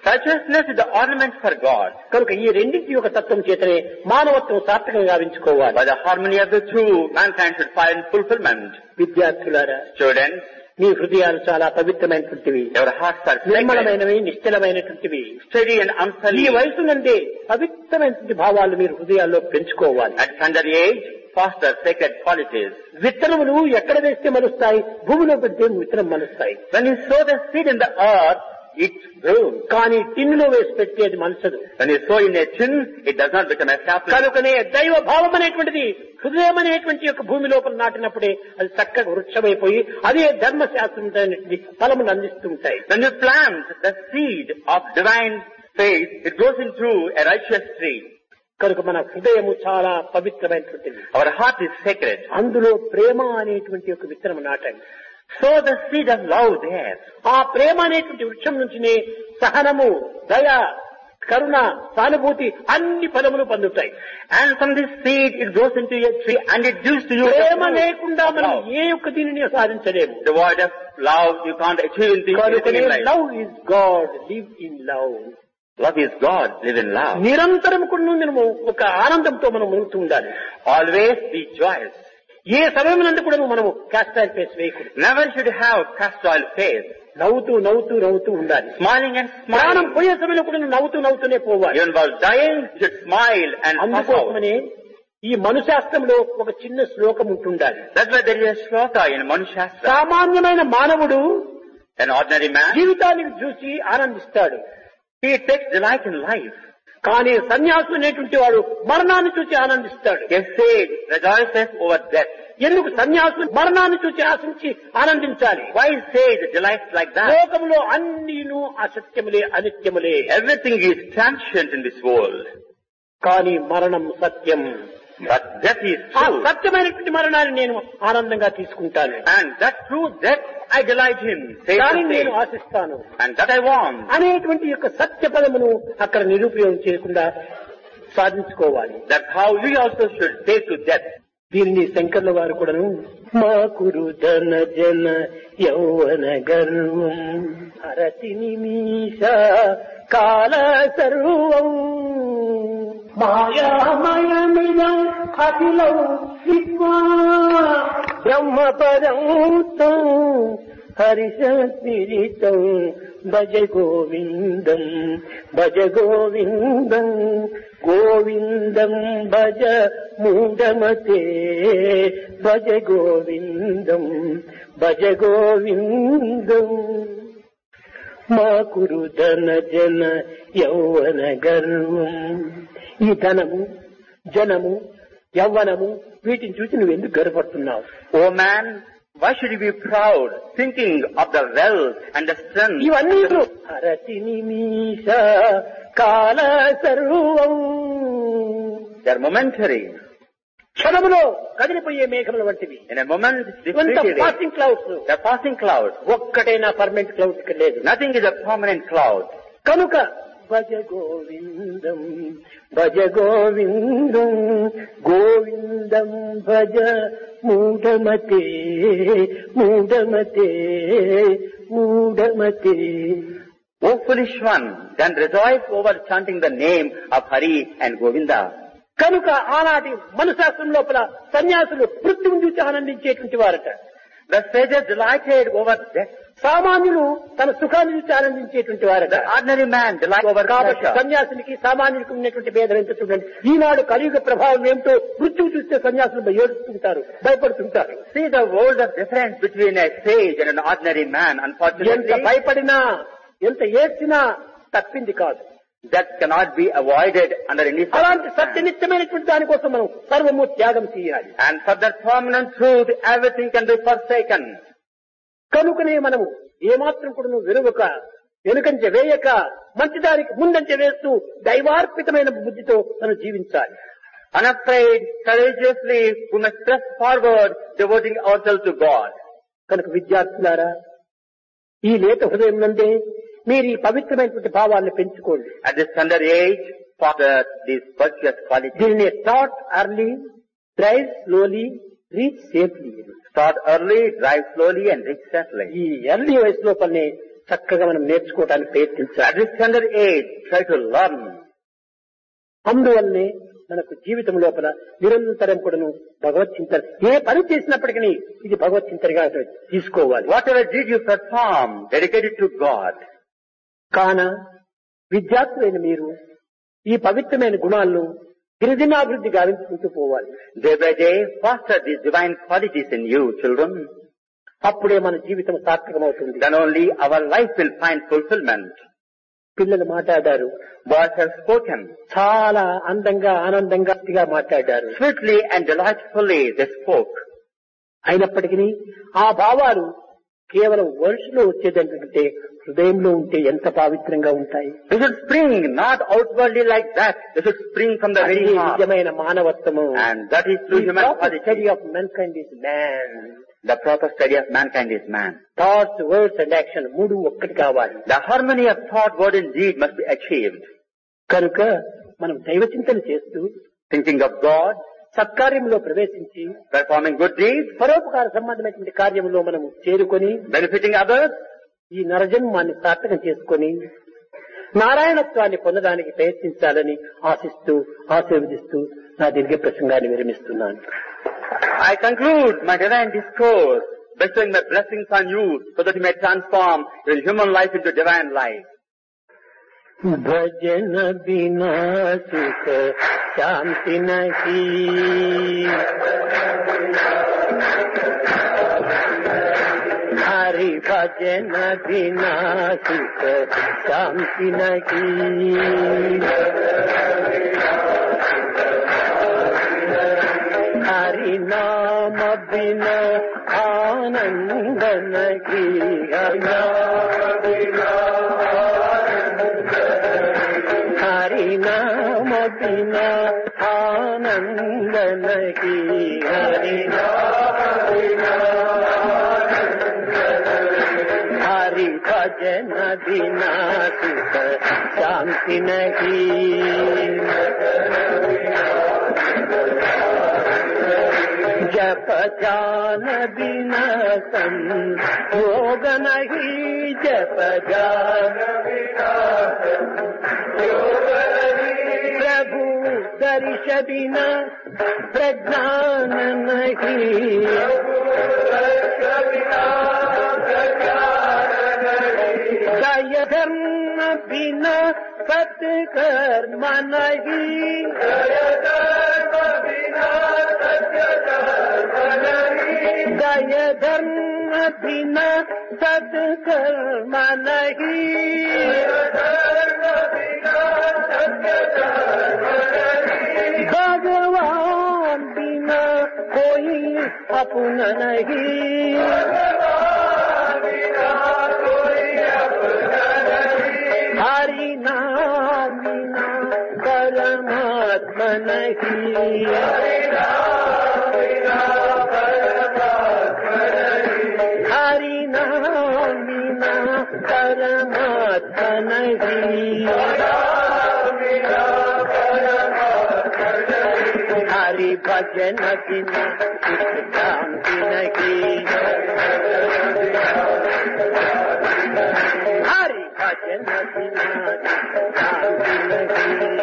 Righteousness is the ornament for God. కనుక ఈ రెండింటి యొక్క తత్వం చేతనే మానవత్వం సార్థకంగా గావించుకోవాలి. By the harmony of the two, mankind should find fulfillment. విద్యార్థులారా, Students, మీ హృదయాలు చాలా పవిత్రమైనటువంటివి, your hearts are sacred, నిర్మలమైనవి, నిశ్చలమైనటువంటివి. steady and ఈ unsullied. వయసు నుండే పవిత్రమైనటువంటి భావాలు మీరు హృదయాల్లో పెంచుకోవాలి. At tender age, foster sacred qualities. విత్తనములు ఎక్కడ వేస్తే మలుస్తాయి, భూమిలో పెడితే విత్తనం మలుస్తాయి. When you sow the seed in the earth, it grows. కానీ టిన్నులో వేసి పెట్టేది మలసదు. When you sow in a tin, it does not become a sapling. కనుకనే దైవ భావం అనేటువంటిది హృదయం అనేటువంటి యొక్క భూమి లోపల నాటినప్పుడే అది చక్కగా వృక్షమైపోయి అదే ధర్మశాస్త్రం ఫలమును అందిస్తుంటాయి. When you plant the seed of divine faith, it grows into a righteous tree. కనుక మన హృదయము చాలా పవిత్రమైనటువంటిది. Our heart is sacred. అందులో ప్రేమ అనేటువంటి ఒక విత్తనం నాటండి. Sow the seed of love there. ఆ ప్రేమ అనేటువంటి వృక్షం నుంచినే సహనము, దయ, కరుణ, సానుభూతి అన్ని ఫలములు పొందుతాయి. And from this seed, it grows into a tree and it gives to you the Prema fruit లేకుండా of మనం love. ఏ ఒక్క దీనిని సాధించలేము. Devoid of love, you can't achieve anything in కనుకనే life. Love is God, live in love. Love is God. Live in love. నిరంతరం కూడా మనము ఒక ఆనందంతో మనం మునుగుతూ ఉండాలి. Always be joyous. ఏ సమయమునందు కూడా మనము కాస్టైల్ ఫేస్ వేయకూడదు. Never should have cast-oil face. నవ్వుతూ ఉండాలి. Smiling and ప్రాణం smiling. పోయే సమయంలో కూడా నవ్వుతూనే పోవాలి. Even while dying, you should smile and puff out. అందుకోసమనే ఈ మనుశాస్త్రంలో ఒక చిన్న శ్లోకం ఉంటుండాలి. That's why there is a shloka in Manu Shastra. సామాన్యమైన మానవుడు An ordinary man, జీవితాన్ని చూసి ఆనందిస్తాడు. he takes delight in life. కానీ సన్యాసి అనేటువంటి వాడు మరణాన్ని చూసి ఆనందిస్తాడు. A sage rejoices over death. ఎందుకు సన్యాసి మరణాన్ని చూసి ఆశించి ఆనందించాలి? Why sage delights like that? లోకంలో అన్నీను అసత్యములే, అనిత్యములే. Everything is transient in this world. కానీ మరణం సత్యం. But death is ఆ true. సత్యమైనటువంటి మరణాన్ని నేను ఆనందంగా తీసుకుంటాను. And that true death I delight in. Says దానిని the నేను sage. ఆశిస్తాను And that I want. అనేటువంటి యొక్క సత్య పదమును అక్కడ నిరుపయోగం చేయకుండా సాధించుకోవాలి. That's how we also should take to death. దీనిని శంకర్ల వారు కూడాను మా కురు ధన జన యౌవన గర్వం హరతి నిమిష కాల సర్వం మాయామయమిదం అఖిలం విద్వా బ్రహ్మపదం తం హరిషస్మిరితం భజ గోవిందం గోవిందం భజ మూఢమతే భజ గోవిందం మా కురు ధన జన యౌవన గర్వం. ఈ ధనము, జనము, యవ్వనము వీటిని చూసి నువ్వు ఎందుకు గర్వపడుతున్నావు? Oh man, why should you be proud, thinking of the wealth and the strength? ఇవన్నీ హరతి నిమిష కాల సర్వం. They are momentary. క్షణములో కదిలిపోయే మేఘముల వంటివి. In a moment, they ఇవంతా fade away. Passing clouds. They are passing clouds. ఒక్కటైనా పర్మనెంట్ క్లౌడ్ ఇక్కడ లేదు. Nothing is a permanent cloud. కనుక భజ గోవిందం గోవిందం భజ మూఢమతే. O foolish one, then rejoice over chanting the name of Hari and Govinda. కనుక ఆనాటి మనశాస్త్రం లోపల సన్యాసులు మృత్యువును చూసి ఆనందించేటువంటి వారట. The sages delighted over death. సామాన్యులు తన సుఖాన్ని చూసి ఆనందించేటువంటి వారట. The ordinary man delights over కాబట్టి pleasure. సన్యాసునికి సామాన్యునికి ఉన్నటువంటి భేదం ఎంత చూడండి. ఈనాడు కలియుగ ప్రభావం ఏమిటో మృత్యువు చూస్తే సన్యాసులు ఏడుస్తుంటారు, భయపడుతుంటారు. See the world of difference between a sage and an ordinary man. ఎంత Unfortunately, భయపడినా, ఎంత ఏడ్చినా తప్పింది కాదు. that cannot be avoided under any అలాంటి circumstance. సత్యనిత్యమైనటువంటి దానికోసం మనం సర్వము త్యాగం చేయాలి. And for that permanent truth, everything can be forsaken. కనుకనే మనము ఏమాత్రం కూడా వెనుక వెనుకంచె వేయక మంచిదానికి ముందంచె వేస్తూ దైవార్పితమైన బుద్ధితో మనం జీవించాలి. Unafraid, courageously, we must press forward, devoting ourselves to God. కనుక విద్యార్థులారా, ఈ లేత హృదయం నందే మీరు ఈ పవిత్రమైనటువంటి భావాలను పెంచుకోండి. At this tender age, foster these virtuous qualities. దీనిని start early, drive slowly, reach safely. Start early, drive slowly, and reach safely. ఈ ఎర్లీ వయసు లోపలనే చక్కగా మనం నేర్చుకోవడానికి At ప్రయత్నించాలి. this tender age, try to learn. అందువల్లనే మనకు జీవితం లోపల నిరంతరం కూడాను భగవత్ చింతన, ఏ పని చేసినప్పటికీ ఇది భగవత్ చింతనగా తీసుకోవాలి. Whatever deed you perform, dedicate it to God. కాన విద్యార్థులైన మీరు ఈ పవిత్రమైన గుణాలను దినదినాభివృద్ధి గావించుకుంటూ పోవాలి. Day by day, foster these divine qualities in you, children. అప్పుడే మన జీవితం సార్థకమవుతుంది. Then only our life will find fulfillment. పిల్లలు మాట్లాడారు, Boys have spoken. చాలా అందంగా ఆనందంగా మాట్లాడారు. Sweetly and delightfully they spoke. అయినప్పటికీ ఆ భావాలు కేవలం వర్షంలో వచ్చేదంటే హృదయంలో ఉంటే ఎంత పవిత్రంగా ఉంటాయి. They should spring not outwardly like that. They should spring from the అది very heart. నిజమైన మానవత్వము. And that is true human study quality. Of mankind is man. The proper study of mankind is man. Thoughts, words and action మూడు ఒక్కటి కావాలి. The harmony of thought, word and deed must be achieved. కనుక మనం దైవ చింతన చేస్తూ Thinking of God, సత్కార్యంలో ప్రవేశించి performing good deeds, పరోపకార సంబంధమైనటువంటి కార్యంలో మనం చేరుకొని benefiting others, ఈ నరజన్మాన్ని సార్థకం చేసుకొని నారాయణత్వాన్ని పొందడానికి ప్రయత్నించాలని ఆశిస్తూ ఆశీర్వదిస్తూ నా దీర్ఘ ప్రసంగాన్ని విరమిస్తున్నాను. I conclude my divine discourse bestowing my blessings on you so that you may transform your human life into divine life. भजन बिना सुख शांति नहीं, हरि भजन बिना सुख शांति नहीं, हरि नाम बिना आनंद नहीं, हरि नाम बिना आनंद नहीं, हरि हरि भजन बिना सुख शांति नहीं, जप ध्यान बिना संयोग नहीं, जप ध्यान बिना प्रभु दर्श बिना प्रज्ञान नहीं, दय धर्म बिना सत्कर्म नहीं, दय धर्म बिना सत्कर्म नहीं, भगवान बिना कोई अपना नहीं, हरि नाम बिना परमात्मा नहीं, हरि नाम बिना परमात्मा नहीं, हरि भजन बिना सुख शांति नहीं, हरि भजन बिना सुख शांति नहीं,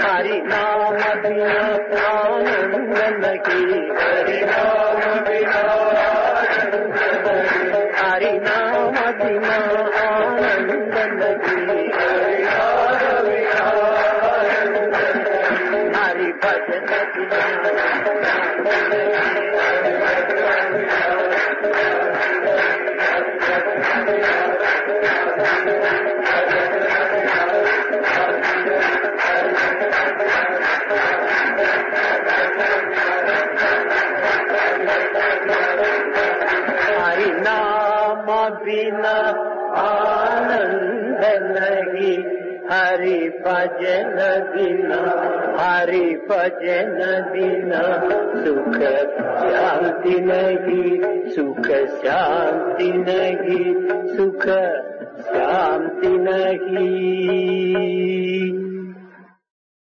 हरि नाम बिना आनंद नहीं, हरि नाम बिना आनंद नहीं, हरि भजन बिना हरि नाम बिना आनंद नहीं, हरि भजन बिना सुख शांति नहीं, सुख शांति नहीं, सुख शांति नहीं।